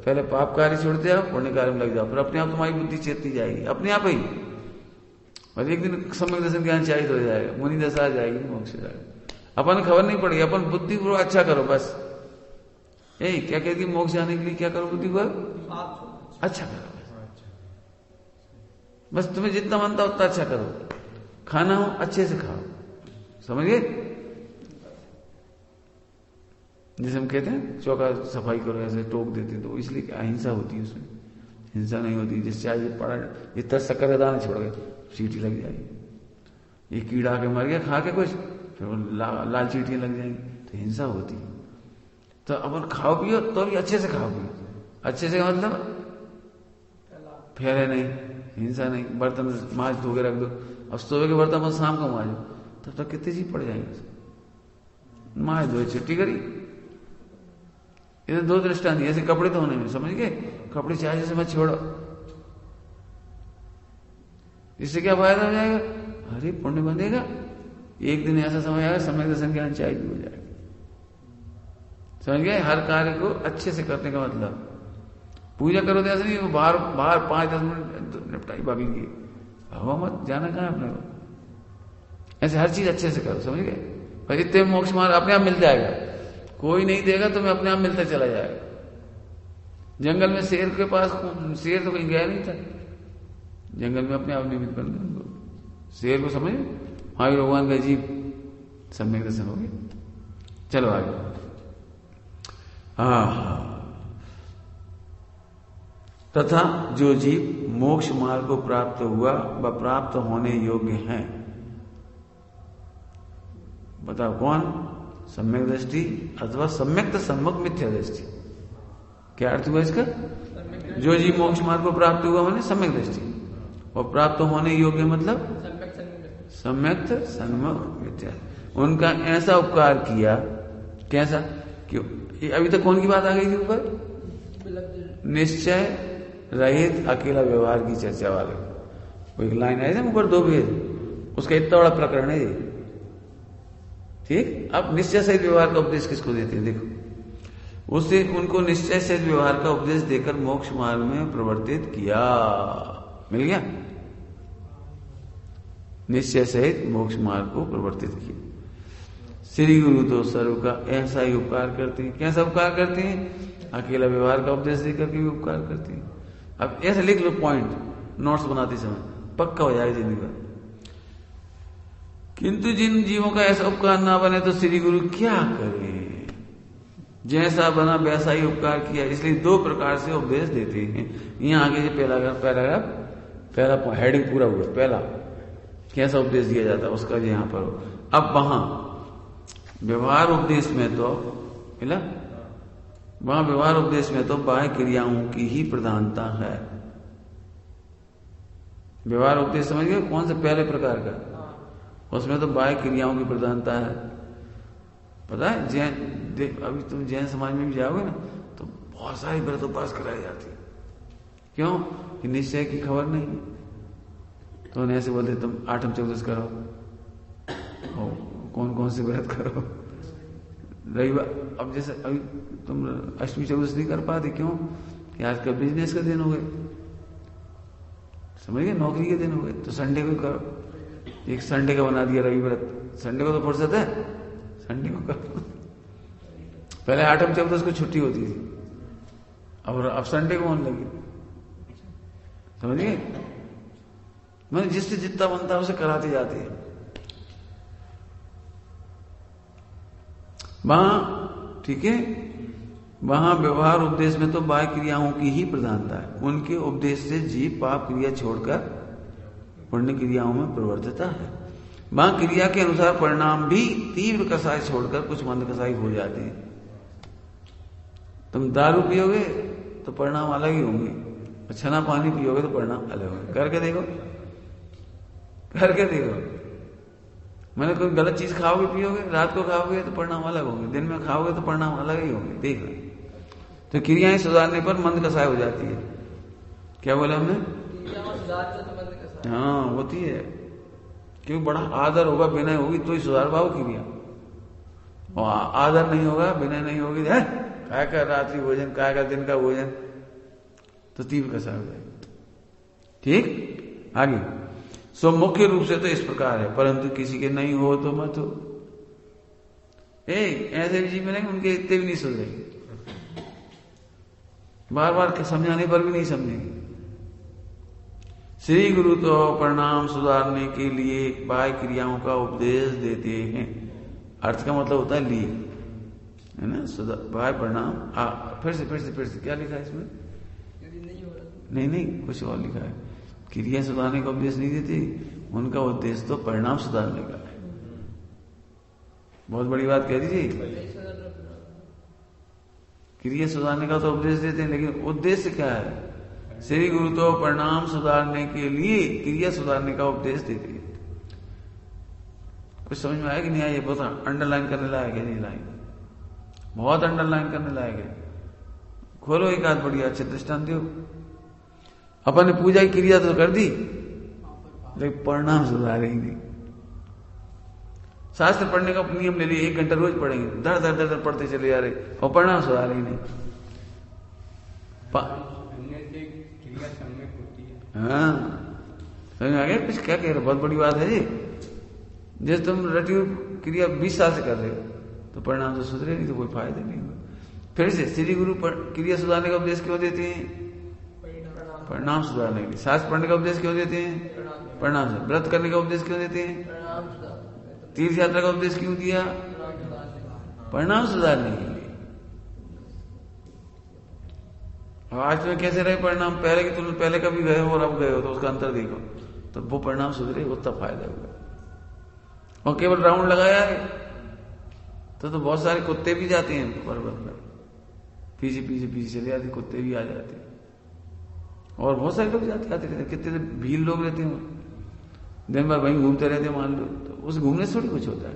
पहले पाप कार्य छोड़ते जाओ, पुण्य कार्य में लग जाओ, फिर अपने आप तुम्हारी बुद्धि चेतती जाएगी अपने आप ही, और एक दिन सम्यक दर्शन ज्ञान चाहिए हो जाएगा, मुनि दशा आ जाएगी, मोक्ष हो जाएगा। अपन खबर नहीं पड़ेगी, अपन बुद्धि को अच्छा करो बस। यही क्या कहती है, मोक्ष जाने के लिए क्या करो, बुद्धि को अच्छा करो बस, तुम्हें जितना मनता उतना अच्छा करो, खाना हो अच्छे से खाओ, समझिए। जैसे हम कहते हैं चौका सफाई करो, ऐसे टोक देते हैं, तो इसलिए क्या अहिंसा होती है, उसमें हिंसा नहीं होती। जिससे चाहिए पड़ा इतना शक्कर का दाना छोड़ गए, चींटी लग जाएगी, ये कीड़ा के मर गया खा के कुछ, फिर लाल चींटियां लग जाएंगी, तो हिंसा होती है। तो अपन खाओ पियो तो भी अच्छे से खाओ पियो, अच्छे से मतलब फैले नहीं, हिंसा नहीं। बर्तन मांज धो के रख दो, अब सुबह के बर्तन बस शाम को मांजो, तब तक कितनी चीज पड़ जाएंगे, मांज दो छुट्टी करी। इधर 2 दृष्टांत ऐसे कपड़े धोने में, समझ गए, कपड़े चाहे जैसे मत छोड़ो, इससे क्या फायदा हो जाएगा, अरे पुण्य बनेगा, एक दिन ऐसा समय आएगा समय दर्शन ज्ञान चाहिए भी हो जाएगा, समझ गए? हर कार्य को अच्छे से करने का मतलब, पूजा करो तो ऐसे नहीं वो बाहर 5-10 मिनट निपटाई भागेंगे, हवा मत जाना कहाँ अपने को। ऐसे हर चीज अच्छे से करो, समझ गए? भाई इतने मोक्ष मार्ग अपने आप मिल जाएगा, कोई नहीं देगा तुम्हें, अपने आप मिलता चला जाएगा। जंगल में शेर के पास, शेर तो कहीं गया नहीं था, जंगल में अपने आप निमित्त बन गए उनको। शेर को समझ महावीर भगवान का अजीब सम्यक दर्शन हो गया। चलो आगे। तथा जो जीव मोक्ष मार्ग को प्राप्त हुआ व प्राप्त होने योग्य हैं, बताओ कौन? सम्यक दृष्टि अथवा सम्यक सम्मुख मिथ्या दृष्टि। क्या अर्थ हुआ इसका? जो जीव मोक्ष मार्ग को प्राप्त हुआ माने सम्यक दृष्टि, और प्राप्त होने योग्य मतलब सम्यक सम्मुख मिथ्या। उनका ऐसा उपकार किया, कैसा? क्यों अभी तक कौन की बात आ गई थी ऊपर? निश्चय रहित अकेला व्यवहार की चर्चा वाले। वो एक लाइन आई थी ऊपर 2 भेद, उसका इतना बड़ा प्रकरण है ये। ठीक, अब निश्चय सहित व्यवहार का उपदेश किसको देते हैं? देखो, उससे उनको निश्चय सहित व्यवहार का उपदेश देकर मोक्ष मार्ग में प्रवर्तित किया। मिल गया? निश्चय सहित मोक्ष मार्ग को प्रवर्तित किया। श्री गुरु तो सर्व का ऐसा ही उपकार करते हैं। कैसा उपकार करते हैं? अकेला व्यवहार का उपदेश देकर के भी उपकार करते हैं। अब ऐसे लिख लो पॉइंट, नोट्स बनाते समय पक्का हो जाएगा जिंदगी भर। किंतु जिन जीवों का ऐसा उपकार ना बने तो श्री गुरु क्या करे? जैसा बना वैसा ही उपकार किया, इसलिए 2 प्रकार से उपदेश देते हैं। यहां आगे से पैराग्राफ, पहला हेडिंग पूरा हुआ। पहला कैसा उपदेश दिया जाता है उसका यहां पर हो। अब वहां व्यवहार उपदेश में तो मिला, वहां व्यवहार उपदेश में तो बाह्य क्रियाओं की ही प्रधानता है। व्यवहार उपदेश समझ गए कौन से? पहले प्रकार का, उसमें तो बाह्य क्रियाओं की प्रधानता है। पता है जैन, अभी तुम जैन समाज में भी जाओगे ना तो बहुत सारी व्रत उपवास कराई जाती। क्यों? कि निश्चय की खबर नहीं, तो उन्हें ऐसे बोलते तुम आठम चौदस करो, कौन कौन से व्रत करो। रविवार, अब जैसे अभी तुम अष्टमी चौदस नहीं कर पाते, क्यों? कि आज का बिजनेस का दिन हो गए, समझ गए, नौकरी के दिन हो गए, तो संडे को करो। एक संडे का बना दिया रवि व्रत, संडे को तो फुर्सत है, संडे को करो। पहले आठम चौदस को छुट्टी होती थी, अब संडे को होने लगी, समझिए। मैंने जिससे जितना बनता है उसे कराते जाते हैं। वहां ठीक है, वहां व्यवहार उपदेश में तो बाह्य क्रियाओं की ही प्रधानता है। उनके उपदेश से जीव पाप क्रिया छोड़कर पुण्य क्रियाओं में प्रवर्तिता है। वहां क्रिया के अनुसार परिणाम भी तीव्र कसाई छोड़कर कुछ मंद कसाई हो जाते हैं। तुम दारू पियोगे तो परिणाम अलग ही होंगे, छना पानी पियोगे तो परिणाम अलग होंगे। करके देखो, करके देखो। मैंने कोई गलत चीज खाओगे पियोगे, रात को खाओगे तो परिणाम अलग होंगे, दिन में खाओगे तो परिणाम अलग ही होंगे। देख लो, तो क्रियाएं सुधारने पर मंद कसाय हो जाती है। क्या बोला हमने? हाँ होती है, क्योंकि बड़ा आदर होगा, विनय होगी तो ही सुधार पाओ क्रिया। और आदर नहीं होगा, विनय नहीं होगी, काय का रात्रि भोजन, काय का दिन का भोजन, तो तीव्र कसाय हो जाएगा। ठीक, आगे। सो मुख्य रूप से तो इस प्रकार है, परंतु किसी के नहीं हो तो मत हो। ऐसे भी जीव मिलेंगे उनके इतने भी नहीं सुधरेंगे, बार बार समझाने पर भी नहीं समझेंगे। श्री गुरु तो परिणाम सुधारने के लिए बाह्य क्रियाओं का उपदेश देते हैं। अर्थ का मतलब होता है लिए, है ना, बाह्य परिणाम। फिर से क्या लिखा है इसमें? नहीं, कुछ और लिखा है। क्रिया सुधारने का उपदेश नहीं देते, उनका उद्देश्य तो परिणाम सुधारने का है। बहुत बड़ी बात कह दीजिए। क्रिया सुधारने का तो उपदेश देते हैं, लेकिन उद्देश्य क्या है? श्री गुरु तो परिणाम सुधारने के लिए क्रिया सुधारने का उपदेश देते हैं। कुछ समझ में आया कि नहीं आया? बहुत अंडरलाइन करने लायक है नहीं लाइन, बहुत अंडरलाइन करने लायक है। खोलो एक आध बढ़िया अच्छे दृष्टांत दो। अपन ने पूजा की क्रिया तो कर दी, लेकिन परिणाम सुधारेंगे। शास्त्र पढ़ने का नियम ले लिया, 1 घंटा रोज पढ़ेंगे, धड़ धड़ धड़ पढ़ते चले जा रहे और परिणाम सुधार ही नहीं। क्रिया सम्यक होती है। हाँ समझ में आ गया कुछ क्या कह रहे, बहुत बड़ी बात है जी। जैसे तुम रटी क्रिया 20 साल से कर रहे हो तो परिणाम तो सुधरे नहीं, तो कोई फायदा नहीं होगा। फिर से श्री गुरु क्रिया सुधारने का उपदेश क्यों देते हैं? परिणाम सुधारने के लिए। शास्त्र पढ़ने का उपदेश क्यों देते हैं? परिणाम से। व्रत करने का उपदेश क्यों देते हैं? तीर्थ यात्रा का उपदेश क्यों दिया? परिणाम सुधारने के लिए। आज में कैसे रहे परिणाम? पहले की तुम पहले कभी गए हो और अब गए हो तो उसका अंतर देखो, तो वो परिणाम सुधरे, उतना फायदा होगा। और केवल राउंड लगाया है तो बहुत सारे कुत्ते भी जाते हैं पर्वत पर, पीछे पीछे पीछे चले जाते, कुत्ते भी आ जाते हैं। और बहुत सारे लोग जाते आते रहते, कितने भीड़ लोग रहते हैं, दिन भर वहीं घूमते रहते, मान लो, तो उस घूमने से थोड़ी कुछ होता है।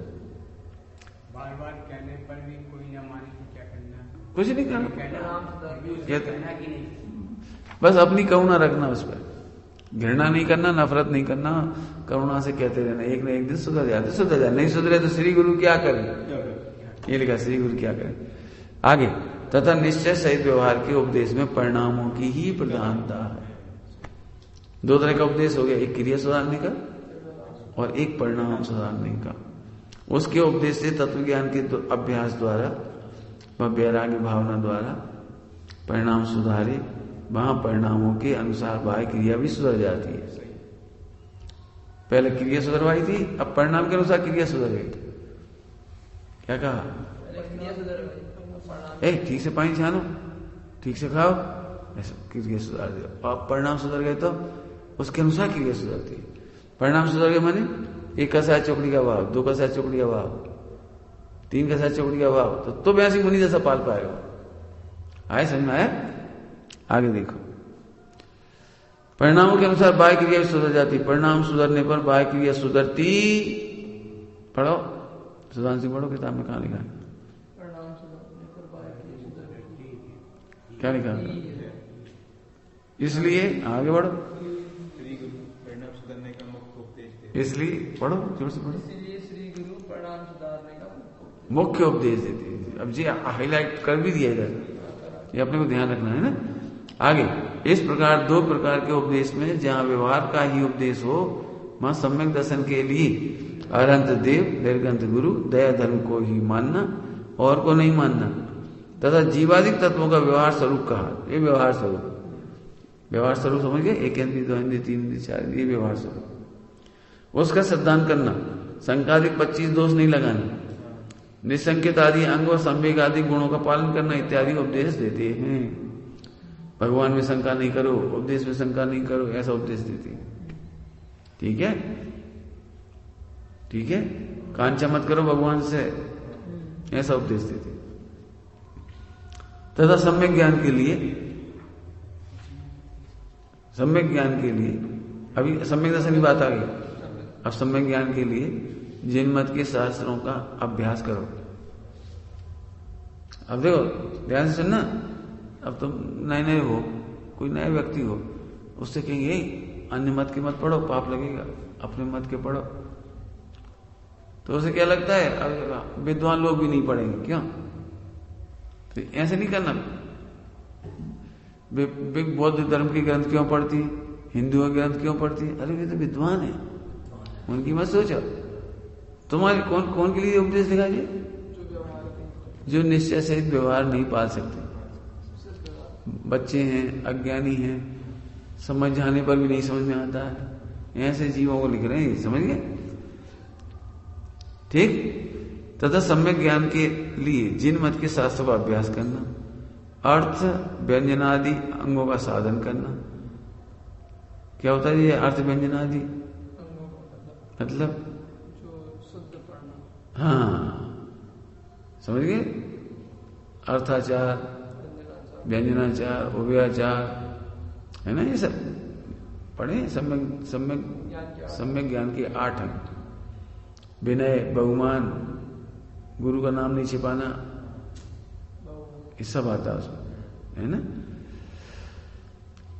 बार बार कहने पर भी कोई न माने तो क्या करना? कुछ नहीं करना, कहना कि नहीं, बस अपनी करुणा रखना उस पर, घृणा नहीं करना, नफरत नहीं करना, करुणा से कहते रहना, एक न एक दिन सुधर जाते, सुधर जाए, नहीं सुधरे तो श्री गुरु क्या करें, ये लिखा श्री गुरु क्या करें। आगे, तथा निश्चय सहित व्यवहार के उपदेश में परिणामों की ही प्रधानता है। 2 तरह का उपदेश हो गया, एक क्रिया सुधारने का और एक परिणाम सुधारने का। उसके उपदेश से तत्व ज्ञान के अभ्यास द्वारा व वैराग्य भावना द्वारा परिणाम सुधारे, वहां परिणामों के अनुसार बाह्य क्रिया भी सुधर जाती है। पहले क्रिया सुधरवाई थी, अब परिणाम के अनुसार क्रिया सुधर गई। क्या कहा? ठीक से पानी छानो, ठीक से खाओ, ऐसा क्रिया सुधार दिया। अब परिणाम सुधर गए तो उसके अनुसार क्रिया सुधरती है। परिणाम सुधर गए माने 1 कसाय चौकड़ी का भाव, 2 कसाय चौकड़ी का भाव, 3 कसाय चौकड़ी का भाव, तो 82 मुनि जैसा पाल पाएगा। आए समझ में आया? आगे देखो, परिणामों के अनुसार बाह्य क्रिया भी सुधर जाती। परिणाम सुधरने पर बाह्य क्रिया सुधरती। पढ़ो, सुधांशु पढ़ो, किताब में कहां लिखा है? क्या लिखा? इसलिए आगे बढ़ो, इसलिए पढ़ो, जोर से पढ़ो। इसलिए श्री गुरु परिणाम सुधारने का मुख्य उपदेश देते हैं। अब जी हाईलाइट कर भी दिया इधर, ये अपने को ध्यान रखना है ना। आगे, इस प्रकार 2 प्रकार के उपदेश में जहां व्यवहार का ही उपदेश हो, वहां सम्यक दर्शन के लिए अरंत देव निर्गंत गुरु दया धर्म को ही मानना और को नहीं मानना, तथा जीवादिक तत्वों का व्यवहार स्वरूप कहा। ये व्यवहार स्वरूप, व्यवहार स्वरूप समझ गए, 1 इंद्रिय 2 इंद्रिय 3 इंद्रिय 4 इंद्रिय, ये व्यवहार स्वरूप। उसका सिद्धांत करना, संकादिक 25 दोष नहीं लगाने, निसंकेत आदि अंग और संवेग आदि गुणों का पालन करना इत्यादि उपदेश देते हैं। भगवान में शंका नहीं करो, उपदेश में शंका नहीं करो, ऐसा उपदेश देते हैं। ठीक है, ठीक है, कांचा मत करो भगवान से, ऐसा उपदेश देते हैं। तथा सम्यक ज्ञान के लिए, सम्यक ज्ञान के लिए, अभी सम्यक दर्शन की बात आ गई, अब सम्यक ज्ञान के लिए जिन मत के शास्त्रों का अभ्यास करो। अब देखो ध्यान से सुनना, अब तुम नए नए हो, कोई नया व्यक्ति हो, उससे कहेंगे अन्य मत के मत पढ़ो, पाप लगेगा, अपने मत के पढ़ो, तो उसे क्या लगता है, अब विद्वान लोग भी नहीं पढ़ेंगे, क्यों? तो ऐसे नहीं करना। बौद्ध धर्म की ग्रंथ क्यों पढ़ती, हिंदुओं के ग्रंथ क्यों पढ़ती? अरे वे तो विद्वान है, उनकी मत सोचो। तुम्हारे कौन के लिए उपदेश लिखा जी? जो निश्चय सहित व्यवहार नहीं पाल सकते, बच्चे हैं, अज्ञानी हैं, समझ जाने पर भी नहीं समझ में आता है, ऐसे जीवों को लिख रहे हैं, समझ गए? ठीक। तथा सम्यक ज्ञान के लिए जिन मत के शास्त्रों का अभ्यास करना, अर्थ व्यंजनादि अंगों का साधन करना। क्या होता है ये अर्थ व्यंजनादि? मतलब हाँ, समझ गए? अर्थाचार, व्यंजनाचार, उभयाचार, है ना, ये सब पढ़े। सम्यक ज्ञान के 8 अंग, विनय, बहुमान, गुरु का नाम नहीं छिपाना, ये सब आता है उसमें, है ना।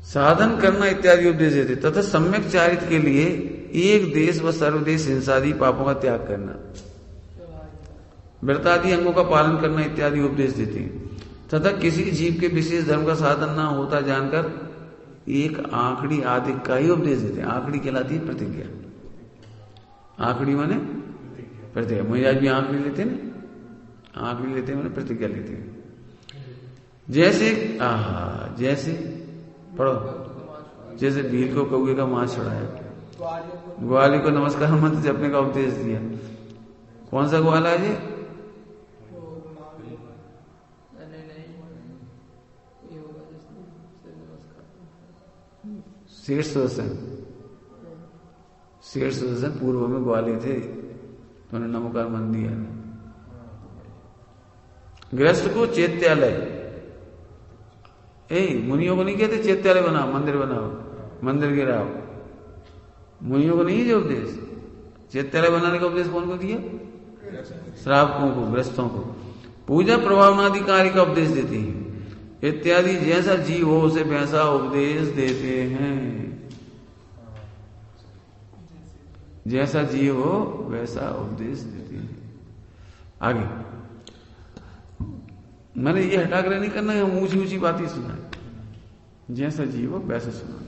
साधन करना इत्यादि उपदेश देते। तथा सम्यक चारित्र के लिए एक देश व सर्वदेश हिंसादि पापों का त्याग करना। व्रतादि अंगों का पालन करना इत्यादि उपदेश देते हैं। तथा किसी जीव के विशेष धर्म का साधन न होता जानकर एक आंकड़ी आदि का ही उपदेश देते हैं। आंकड़ी कहलाती है प्रतिज्ञा। आंकड़ी माने प्रतिज्ञा। मुझे भी आंकड़ी लेते ना, आंकड़ी लेते माने प्रतिज्ञा लेते हैं। जैसे पढ़ो, जैसे भील को कौए का मांस छुड़ाया, ग्वाली को नमस्कार मंत्र जपने का उपदेश दिया। कौन सा ग्वाला है ये? शेष सुदर्शन पूर्व में ग्वाले थे, तो उन्होंने नमस्कार मंत्र दिया। गृहस्थ को चैत्यालय, मुनियों को नहीं कहते चैत्यालय बनाओ, मंदिर बनाओ, मंदिर गिराओ। मुनियों को नहीं है जो उपदेश। चैत्यालय बनाने का उपदेश कौन को दिया? श्रावकों को, गृहस्थों को। पूजा प्रभावनादि कार्य का उपदेश देते हैं इत्यादि। जैसा जीव हो उसे वैसा उपदेश देते हैं। जैसा जीव हो वैसा उपदेश देते हैं। आगे मैंने ये हटाकर नहीं करना है, ऊंची ऊंची बातें सुना, जैसा जीव हो वैसा सुना।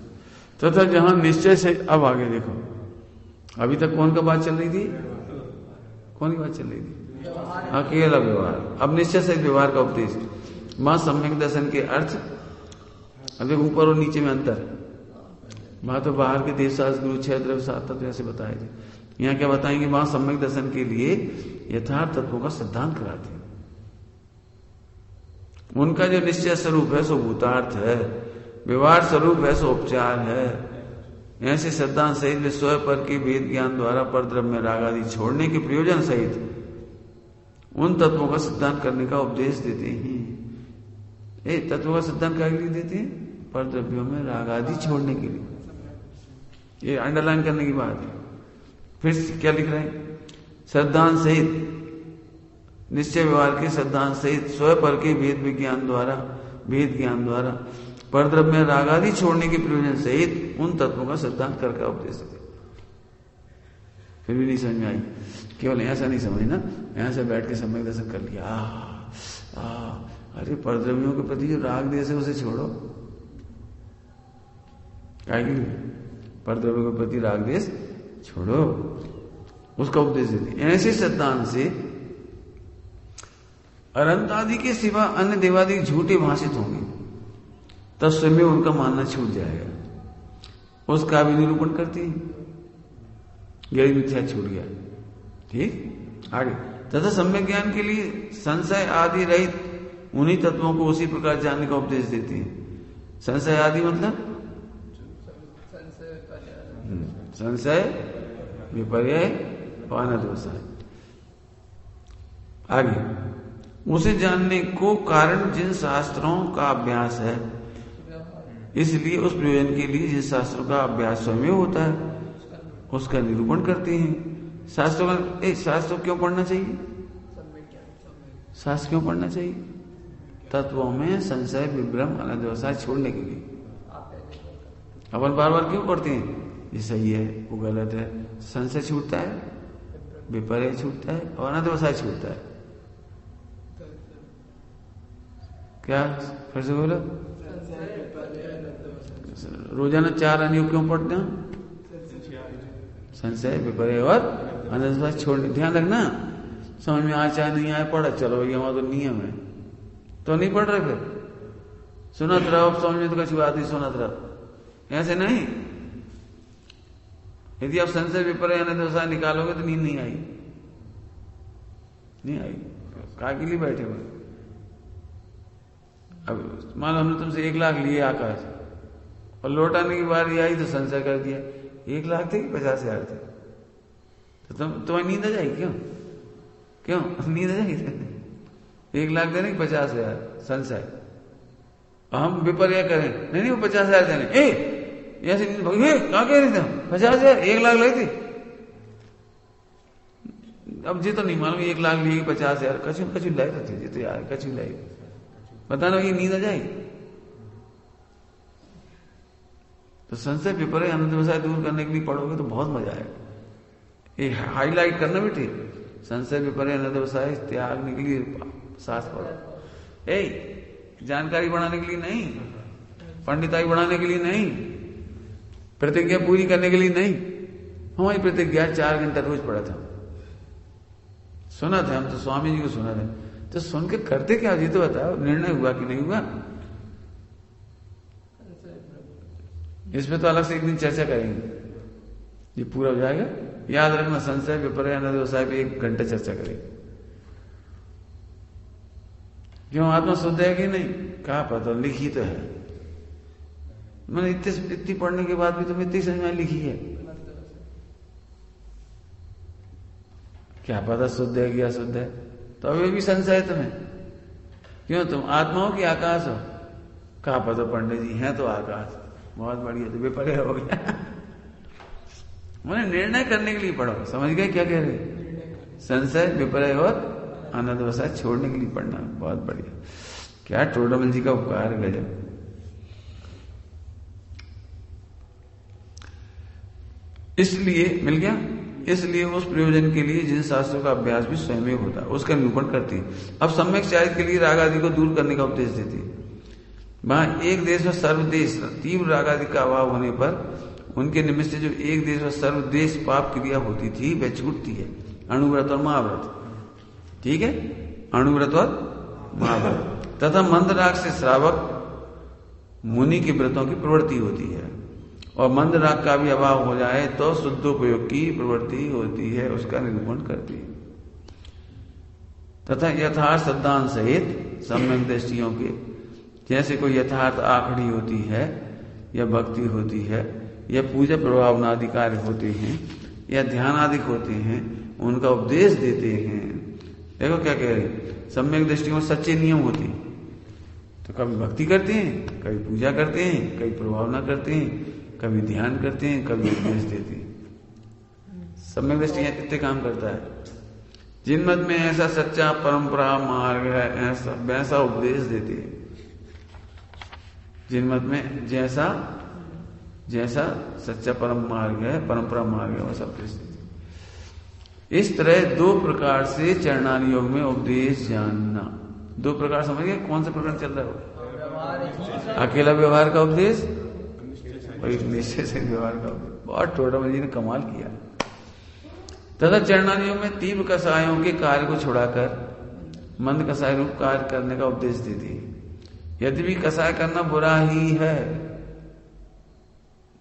तथा जहां निश्चय से, अब आगे देखो, अभी तक कौन का बात चल रही थी? कौन की बात चल रही थी? अकेला व्यवहार। अब निश्चय से व्यवहार का उपदेश। मां सम्यक दर्शन के अर्थ, अभी ऊपर और नीचे में अंतर। वहां तो बाहर के देवशास्त्र, गुरु, छह द्रव्य, सात तत्व ऐसे बताए थे। यहाँ क्या बताएंगे? वहां सम्यक दर्शन के लिए यथार्थ तत्वों का सिद्धांत कराते हैं। उनका जो निश्चय स्वरूप है सो भूतार्थ है, व्यवहार स्वरूप है सो उपचार है। ऐसे सिद्धांत सहित वे स्वयं पर के वेद ज्ञान द्वारा परद्रव्य में राग आदि छोड़ने के प्रयोजन सहित उन तत्वों का सिद्धांत करने का उपदेश देते हैं। तत्वों का सिद्धांत क्या के लिए देते हैं? परद्रव्यों में राग आदि छोड़ने के लिए। ये अंडरलाइन करने की बात है। फिर क्या लिख रहे हैं? सिद्धांत सहित, निश्चय व्यवहार के सिद्धांत सहित स्वयं पर के वेद ज्ञान द्वारा परद्रव्य में राग आदि छोड़ने के प्रयोजन सहित उन तत्वों का सिद्धांत करके उपदेश देते। फिर भी नहीं समझ में आई। केवल ऐसा नहीं समझना, यहां से बैठ के सम्यक दर्शन कर लिया। अरे परद्रव्यों के प्रति जो राग देश है उसे छोड़ो। परद्रव्यों के प्रति राग देश छोड़ो, उसका उपदेश देते। ऐसे सिद्धांत से अनंत आदि के सिवा अन्य देवादि झूठे भाषित होंगे, तब स्वयं उनका मानना छूट जाएगा। उसका भी निरूपण करती है। गैर मिथ्या छूट गया। ठीक, आगे। तथा सम्यक ज्ञान के लिए संशय आदि रहित उन्हीं तत्वों को उसी प्रकार जानने का उपदेश देती है। संशय आदि मतलब संशय, विपर्यय और अनदोष। आगे, उसे जानने को कारण जिन शास्त्रों का अभ्यास है, इसलिए उस प्रयोजन के लिए जिस शास्त्रों का अभ्यास स्वयं होता है उसका निरूपण करते हैं। शास्त्रों क्यों पढ़ना चाहिए? शास्त्र क्यों पढ़ना चाहिए? तत्वों में संशय, विभ्रम, अनदोषाय छोड़ने के लिए। अपन बार बार क्यों पढ़ते हैं? ये सही है, वो गलत है। संशय छूटता है, विपर्य छूटता है और अनदोषाय छूटता है। क्या? फिर से बोलो। रोजाना 4 अनुयोग क्यों पढ़ते हैं? संशय, विपर्य और अनदोषाय छोड़ने। ध्यान रखना, समझ में आए चाहे नहीं आए, पढ़ा चलो भैया, वहां तो नियम है, तो नहीं पढ़ रहे। फिर सुनत रहो, समझ में तो कछु बात नहीं, सुनत रहो। ऐसे नहीं। यदि आप संशय, विपर्य, अनदोषाय निकालोगे तो नींद नहीं आई। काय के लिए बैठे हुए? अब मान लो हमने तुमसे 1 लाख लिए आकाश, और लौटाने की बारी आई तो संशय कर दिया 1 लाख थे कि 50,000 थे, तो तुम्हें नींद आ जाएगी? क्यों नींद आ जाएगी? 1 लाख देने की 50,000 संशय, हम विपर्य करें नहीं वो 50,000 देने। ऐसे कहाँ कह रहे थे? 50,000, 1 लाख लगे थे। अब जी तो नहीं मालूम 1 लाख लिए 50,000 कछु लाए थे जी, तो यार कछु लाए, बताना ये नींद आ जाएगी। तो संशय, विपर्य, अनदोषाय दूर करने के लिए पढ़ोगे तो बहुत मजा आएगा। ये हाईलाइट करना बेटे, संशय विपर्य अनध्यवसाय त्यागने के लिए शास्त्र पढ़ो। जानकारी बढ़ाने के लिए नहीं, पंडिताई बढ़ाने के लिए नहीं, प्रतिज्ञा पूरी करने के लिए नहीं। हमारी प्रतिज्ञा 4 घंटा रोज पढ़ा था, सुना था हम तो, स्वामी जी को सुना था। तो सुन के करते क्या जी, तो बताओ निर्णय हुआ कि नहीं हुआ? इसमें तो अलग से एक दिन चर्चा करेंगे, ये पूरा हो जाएगा। याद रखना, संशय विपर्य अनध्यवसाय पे 1 घंटा चर्चा करेंगे। क्यों आत्मा शुद्ध है कि नहीं? कहा पता, लिखी तो है। मैंने इतनी पढ़ने के बाद भी तुम इतनी समझ में लिखी है, क्या पता शुद्ध है कि अशुद्ध है? तो अभी भी संशय है तुम्हें। क्यों, तुम आत्मा हो कि आकाश हो? कहा पता पंडित जी हैं तो आकाश, बहुत बढ़िया, तो विपर्य हो गया। मैंने निर्णय करने के लिए पढ़ो, समझ गए क्या कह रहे? संशय विपर्य और अनध्यवसाय छोड़ने के लिए पढ़ना, बहुत बढ़िया। क्या टोडरमल जी का उपकार, गजब। इसलिए मिल गया। इसलिए उस प्रयोजन के लिए जिन शास्त्रों का अभ्यास भी स्वयं होता है उसका निरूपण करती है। अब सम्यक चारित्र के लिए राग आदि को दूर करने का उपदेश देती है। वहां एक देश व सर्वदेश तीव्र राग आदि का अभाव होने पर उनके निमित्त से जो एक देश व सर्वदेश पाप क्रिया होती थी वह छूटती है, अणुव्रत और महाव्रत। ठीक है, अणुव्रत और महाव्रत। तथा मंद राग से श्रावक मुनि के व्रतों की प्रवृत्ति होती है, और मंद राग का भी अभाव हो जाए तो शुद्धोपयोग की प्रवृत्ति होती है, उसका निरूपण करती है। तथा यथार्थ सिद्धांत सहित सम्यक दृष्टियों के, जैसे कोई यथार्थ आखड़ी होती है या भक्ति होती है या पूजा प्रभावना आदि कार्य होते हैं या ध्यान आदि होते हैं, उनका उपदेश देते हैं। देखो क्या कह रहे, सम्यक दृष्टियों में सच्चे नियम होते हैं। तो कभी भक्ति करते हैं, कभी पूजा करते हैं, कभी प्रभावना करते हैं, कभी ध्यान करते हैं, कभी उपदेश देते हैं। सम्यक दृष्टि इतने काम करता है। जिन मत में ऐसा सच्चा परंपरा मार्ग है, ऐसा वैसा उपदेश देते हैं। जिन मत में जैसा जैसा सच्चा परम मार्ग है, परंपरा मार्ग है, वैसा उपदेश देते हैं। इस तरह 2 प्रकार से चरणानी योग में उपदेश जानना। 2 प्रकार समझ गए? कौन सा प्रकरण चल रहा है? अकेला व्यवहार का उपदेश और एक निश्चय से व्यवहार का उपदेश। बहुत टोडरमल जी ने कमाल किया। तथा चरणानी योग में तीव्र कसायों के कार्य को छुड़ाकर मंद कसाय रूप कार्य करने का उपदेश देती है। यद्यपि कसाय करना बुरा ही है,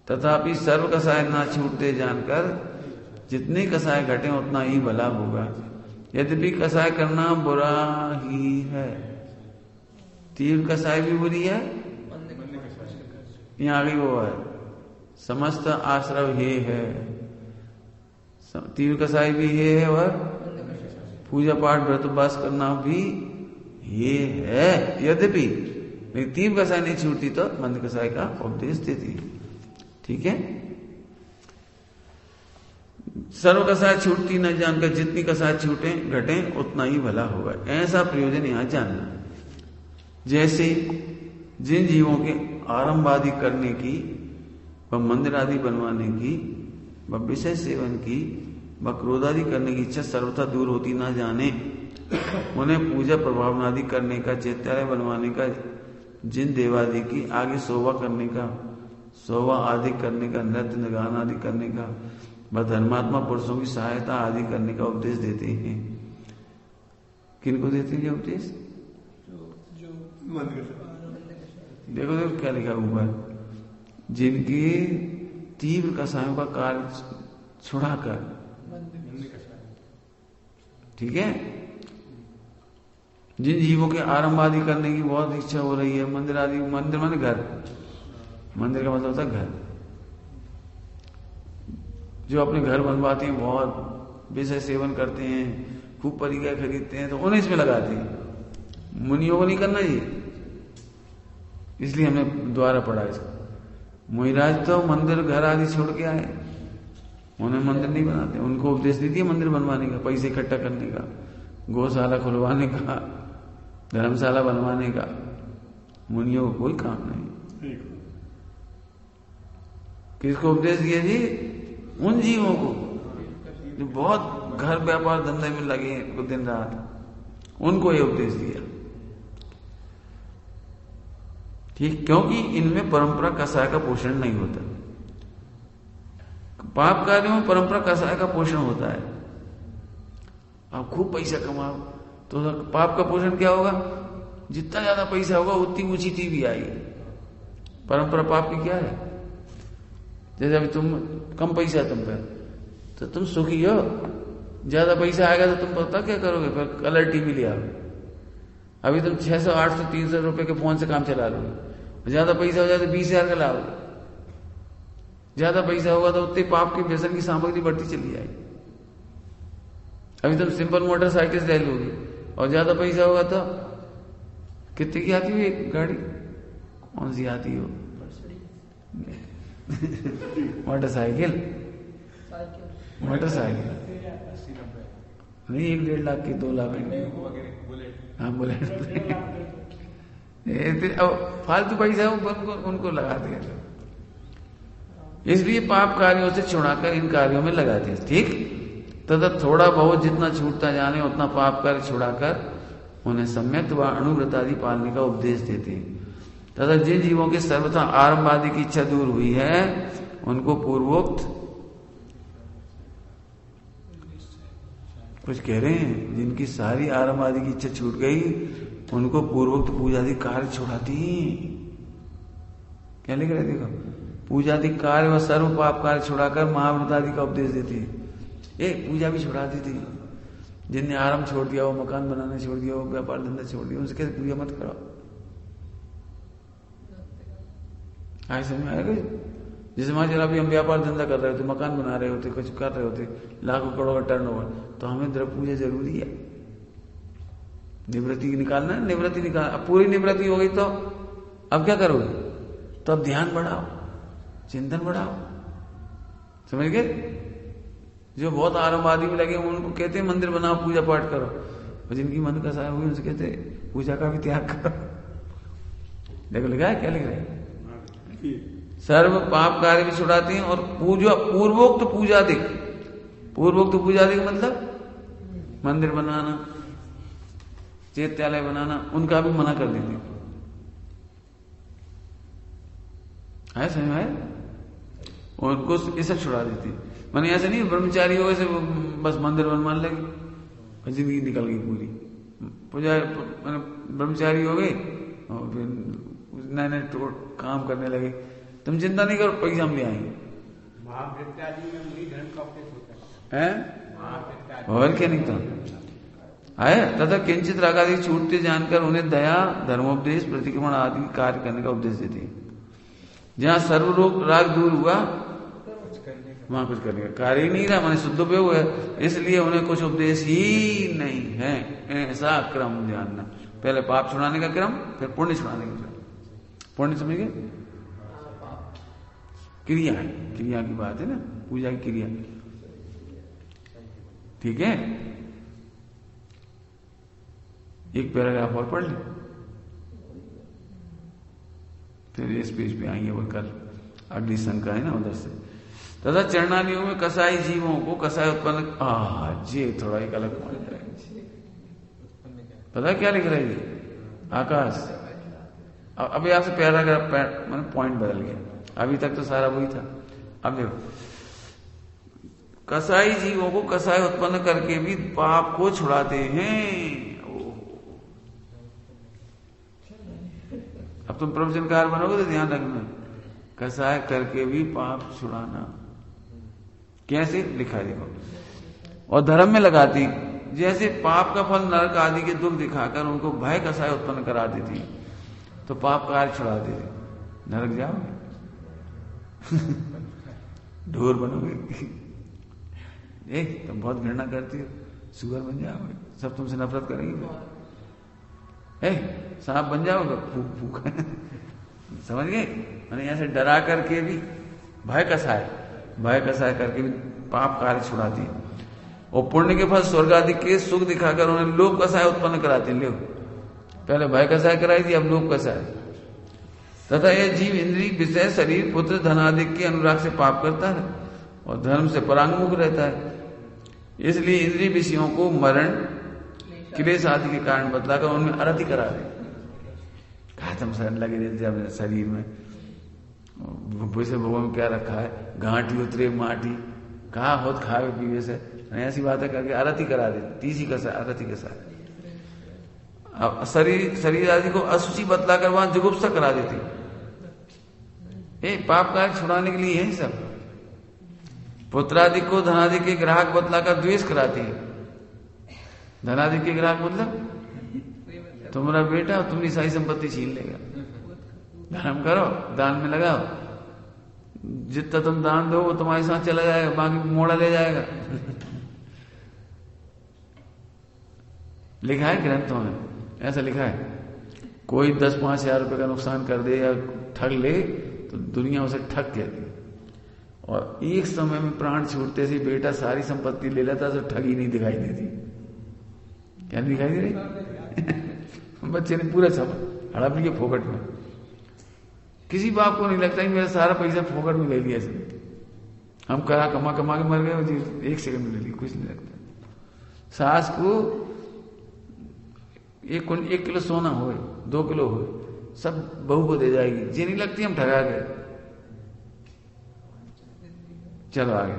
तथापि सर्व कसाय ना छूटते जानकर जितने कसाय घटे उतना ही भला होगा। यद्यपि कसाय करना बुरा ही है, तीव्र कसाय भी बुरी है। यहाँ आगे वो है, समस्त आश्रव हे है, तीव्र कसाय भी हे है, और पूजा पाठ व्रत उपवास करना भी ये है। यद्यपि तीव्र कसाय नहीं छूटती तो मंद कसाय का उपदेश देती है। ठीक है, सर्व कसाय छूटती न जानकर जितनी कसाय छूटे घटे उतना ही भला होगा, ऐसा प्रयोजन यहां जानना। जैसे जिन जीवों के आरंभ आदि करने की व मंदिर आदि बनवाने की व विषय सेवन की व क्रोध आदि करने की इच्छा सर्वथा दूर होती ना जाने, उन्हें पूजा प्रभावना आदि करने का, चैत्यालय बनवाने का, जिन देवादि की आगे शोभा करने का, शोभा आदि करने का, नृत्य गान आदि करने का व धर्मात्मा पुरुषों की सहायता आदि करने का उपदेश देते हैं। किनको देते हैं उपदेश? देखो देखो क्या लिखा ऊपर, जिनकी तीव्र कसायों का कार्य छुड़ाकर। ठीक है, जिन जीवों के आरंभ आदि करने की बहुत इच्छा हो रही है, मंदिर आदि, मंदिर माने घर, मंदिर का मतलब होता है घर, जो अपने घर बनवाते हैं, बहुत विषय सेवन करते हैं, खूब परिक्रिया खरीदते हैं, तो उन्हें इसमें लगाते हैं। मुनियों को नहीं करना ये, इसलिए हमने द्वारा पढ़ा इसको। मुनिराज तो मंदिर घर आदि छोड़ के आए, उन्हें मंदिर नहीं बनाते, उनको उपदेश दे दिया मंदिर बनवाने का, पैसे इकट्ठा करने का, गौशाला खुलवाने का, धर्मशाला बनवाने का। मुनियों को कोई काम नहीं। किसको उपदेश दिया जी? उन जीवों को जो बहुत घर व्यापार धंधे में लगे हैं दिन रात, उनको ये उपदेश दिया। ठीक, क्योंकि इनमें परंपरा कसाय का पोषण नहीं होता। पाप कार्यों में परंपरा कसाय का पोषण होता है। आप खूब पैसा कमाओ तो पाप का पोषण क्या होगा? जितना ज्यादा पैसा होगा उतनी ऊंची टीवी आएगी। परंपरा पाप की क्या है? जैसे अभी तुम कम पैसा है तुम पे तो तुम सुखी हो, ज्यादा पैसा आएगा तो तुम पता क्या करोगे? फिर कलर टीवी ले आओगे। अभी तुम 600, 800, 300 रुपए के फोन से काम चला लोगे। ज्यादा पैसा हो जाए तो 20,000 का लाओगे। ज्यादा पैसा होगा तो उतने पाप की व्यसन की सामग्री बढ़ती चली जाएगी। अभी तुम सिंपल मोटरसाइकिल ले लोगे और ज्यादा पैसा होगा तो कितने की आती हो एक गाड़ी? कौन सी आती हो? मोटरसाइकिल नहीं, 1-1.5 लाख की, 2 लाख की। हाँ, बुलेट। अब फालतू पैसा उनको लगाते हैं, इसलिए पाप कार्यों से छुड़ाकर इन कार्यों में लगाते हैं। ठीक, तथा थोड़ा बहुत जितना छूटता जाने उतना पाप कार्य छुड़ाकर उन्हें सम्यक व अणुव्रत आदि पालने का उपदेश देते हैं। तथा जिन जीवों के सर्वथा आरंभ आदि की इच्छा दूर हुई है उनको पूर्वोक्त कुछ कह रहे हैं, जिनकी सारी आरंभ आदि की इच्छा छूट गई उनको पूर्वोक्त पूजादि कार्य छुड़ाती। क्या लिख रहे? देखो, पूजादि कार्य व सर्व पाप कार्य छुड़ाकर महाव्रत आदि का उपदेश देती है। ये पूजा भी छुड़ा दी थी। जिनने आरंभ छोड़ दिया, वो मकान बनाना छोड़ दिया, वो व्यापार धंधा छोड़ दिया, उनसे कैसे पूजा मत करो। आए समझ में आएगा? जैसे मान चला अभी हम व्यापार धंधा कर रहे होते, मकान बना रहे होते, कुछ कर रहे होते, लाखों करोड़ का टर्नओवर, तो हमें द्रव्य पूजा जरूरी है। निवृत्ति निकालना है, निवृत्ति निकाल। अब पूरी निवृत्ति हो गई तो अब क्या करोगे? तो अब ध्यान बढ़ाओ, चिंतन बढ़ाओ। समझ गए? जो बहुत आरंभवादी में लगे उनको कहते हैं मंदिर बनाओ, पूजा पाठ करो, और जिनकी मन का साया हुई उनसे कहते पूजा का भी त्याग करो। देखो लिखा है, क्या लिख रहे हैं? सर्व पाप कार्य भी छुड़ाते हैं और पूर्वोक्त पूजादिक, पूर्वोक्त पूजादिक मतलब मंदिर बनाना, चैत्यालय बनाना, उनका भी मना कर देते हैं। समझ में आए? उनको ये सब छुड़ा देते हैं। मैंने ऐसा नहीं ब्रह्मचारी हो वैसे बस मंदिर बनवाने लगे, जिंदगी निकल गई पूरी। पूजा ब्रह्मचारी हो गए और फिर नए नए काम करने लगे। तुम चिंता नहीं करो, पैसा हम ले आएंगे। और क्या नहीं था आए। तथा किंचित राग आदि छूटते जानकर उन्हें दया, धर्मोपदेश, प्रतिक्रमण आदि कार्य करने का उपदेश देते हैं। जहां सर्वरोग राग दूर हुआ वहां कुछ करने का कार्य ही नहीं रहा, माने शुद्ध उपयोग है, इसलिए उन्हें कुछ उपदेश ही नहीं है। ऐसा क्रम जानना, पहले पाप छुड़ाने का क्रम, फिर पुण्य छुड़ाने का क्रम। पुण्य समझ गए? क्रिया है, क्रिया की बात है ना, पूजा की क्रिया। ठीक है, एक पैराग्राफ और पढ़ ले, फिर इस पेज पे आएंगे बोलकर अगली शंका है ना उधर से। तथा चरणादियों में कसाई जीवों को कसाई उत्पन्न, ये थोड़ा एक अलग पॉइंट है। पता क्या लिख रहे हैं आकाश? अभी आपसे पैराग्राफ मैंने पॉइंट बदल गया, अभी तक तो सारा वही था। अब देखो, कसाई जीवों को कसाई उत्पन्न करके भी पाप को छुड़ाते हैं। अब तुम प्रवचनकार बनोगे तो ध्यान रखना, कसाय करके भी पाप छुड़ाना। कैसे लिखा है देखो। और धर्म में लगाती, जैसे पाप का फल नरक आदि के दुख दिखाकर उनको भय कसाय उत्पन्न करा देती, तो पाप कार्य छुड़ा देती। नरक जाओगे ढोर बनोगे। तुम बहुत घृणा करती हो, सुअर बन जाओगे, सब तुमसे नफरत करेंगे। सांप बन जाओगे, फूक फूक। समझ गए? मैंने ऐसे डरा करके भी भय कसाय करके भी पाप कार्य छुड़ाती है। और पुण्य के फल स्वर्ग आदि के सुख दिखाकर उन्हें लोक कसाय उत्पन्न कराते हैं। पहले भय कसाय कराई थी, अब लोक कसाय। तथा यह जीव इंद्रिय, विषय, शरीर, पुत्र, धन आदि के अनुराग से पाप करता है और धर्म से परांगमुख रहता है। इसलिए इंद्रिय विषयों को मरण क्लेश आदि के कारण बतलाकर उनमें अरति करा दे। कहा तुम शरण लगे रहते अपने शरीर में, वैसे भगवान में क्या रखा है, घाटी उतरे माटी, कहा होत खावे पीवे से, ऐसी बातें करके अरति करा दे, तीसरी का अरति के साथ। अब शरीर आदि को अशुचि बतलाकर वहां जुगुप्सा करा देती। पाप कार्य छुड़ाने के लिए यही सब। पुत्रादि को धनादि के ग्राहक बतलाकर द्वेष कराती है। धनादि के ग्राहक मतलब तुम्हारा बेटा तुम्हारी सारी संपत्ति छीन लेगा, धर्म करो, दान में लगाओ, जितना तुम दान दो वो तुम्हारे साथ चला जाएगा, बाकी मोड़ा ले जाएगा। लिखा है ग्रंथों में, ऐसा लिखा है। कोई 10-5 हजार रुपए का नुकसान कर दे या ठग ले तो दुनिया उसे ठग कहती है, और एक समय में प्राण छूटते से बेटा सारी संपत्ति ले लेता तो ठगी नहीं दिखाई देती। क्या नहीं दिखाई दे रही? बच्चे ने पूरा सब हड़प लिया फोकट में। किसी बाप को नहीं लगता कि मेरा सारा पैसा फोकट में ले लिया इसने, हम कमा के मर गए, 1 सेकंड में ले लिया, कुछ नहीं लगता। सास को 1 किलो सोना हो, 2 किलो हो, सब बहू को दे जाएगी, जी नहीं लगती हम ठगा गए। चलो आगे,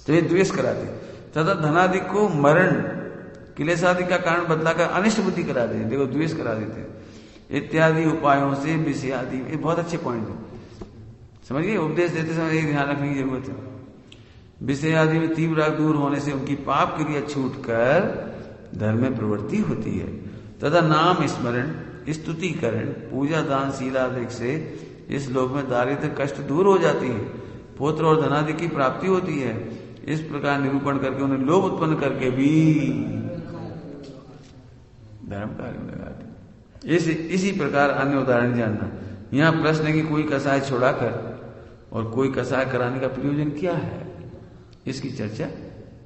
तो ये द्वेष कराते। तथा धनादि को मरण क्लेशादि का कारण बतलाकर अनिष्ट बुद्धि करा देते, देखो द्वेष करा देते इत्यादि उपायों से विषय आदि। ये बहुत अच्छे पॉइंट है, समझिए। उपदेश देते समय एक ध्यान रखने की जरूरत है। विषय आदि में तीव्र दूर होने से उनकी पाप क्रिया छूटकर धर्म में प्रवृत्ति होती है। तथा नाम स्मरण, स्तुतिकरण, पूजा, दान, शीलादि से इस लोक में दारिद्र्य कष्ट दूर हो जाती है, पुत्र और धनादि की प्राप्ति होती है। इस प्रकार निरूपण करके उन्हें लोभ उत्पन्न करके भी धर्म कार्य में लगाते। इसी प्रकार अन्य उदाहरण जानना। यहाँ प्रश्न है कि कोई कसाय छुड़ाकर और कोई कसाय कराने का प्रयोजन क्या है, इसकी चर्चा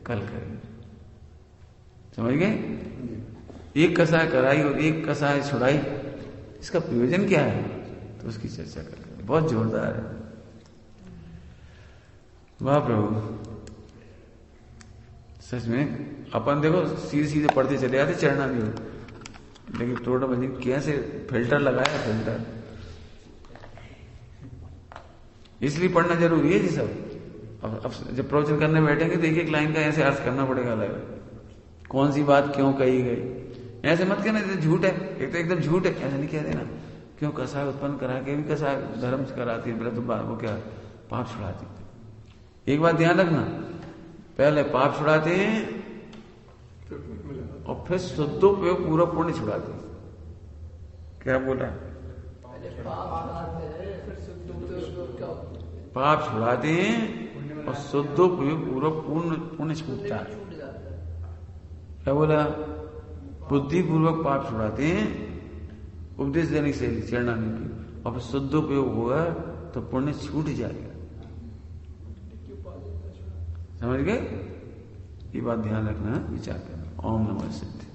कल करेंगे। समझ गए? एक कसाय कराई और एक कसाय छुड़ाई, इसका प्रयोजन क्या है, तो उसकी चर्चा करेंगे। बहुत जोरदार है। वाह प्रभु, सच में अपन देखो सीधे सीधे पढ़ते चले आते चढ़ना भी हो, लेकिन टोटा मजीद कैसे फिल्टर लगाया, फिल्टर इसलिए पढ़ना जरूरी है जी सब। अब जब प्रवचन करने बैठेंगे तो एक लाइन का ऐसे अर्थ करना पड़ेगा अलग, कौन सी बात क्यों कही गई। ऐसे मत कहना झूठ है, एक तो एकदम झूठ है, ऐसा नहीं कह देना। क्यों कसाय उत्पन्न करा के भी कसाय धर्म कराती है, तो वो क्या पाप छुड़ाती है। एक बात ध्यान रखना, पहले पाप छुड़ाते हैं और फिर शुद्धोपयोग पूरा पुण्य छुड़ाते हैं। क्या बोला? पाप छुड़ाते हैं और शुद्धोपयोग पूरा पुण्य छूटता है। क्या बोला? बुद्धिपूर्वक पाप छुड़ाते हैं, उपदेश देने से चढ़ना नहीं की, और फिर शुद्धोपयोग होगा तो पुण्य छूट जाएगा। समझ गए? ये बात ध्यान रखना, विचार करना। ओम नमः सिद्धि।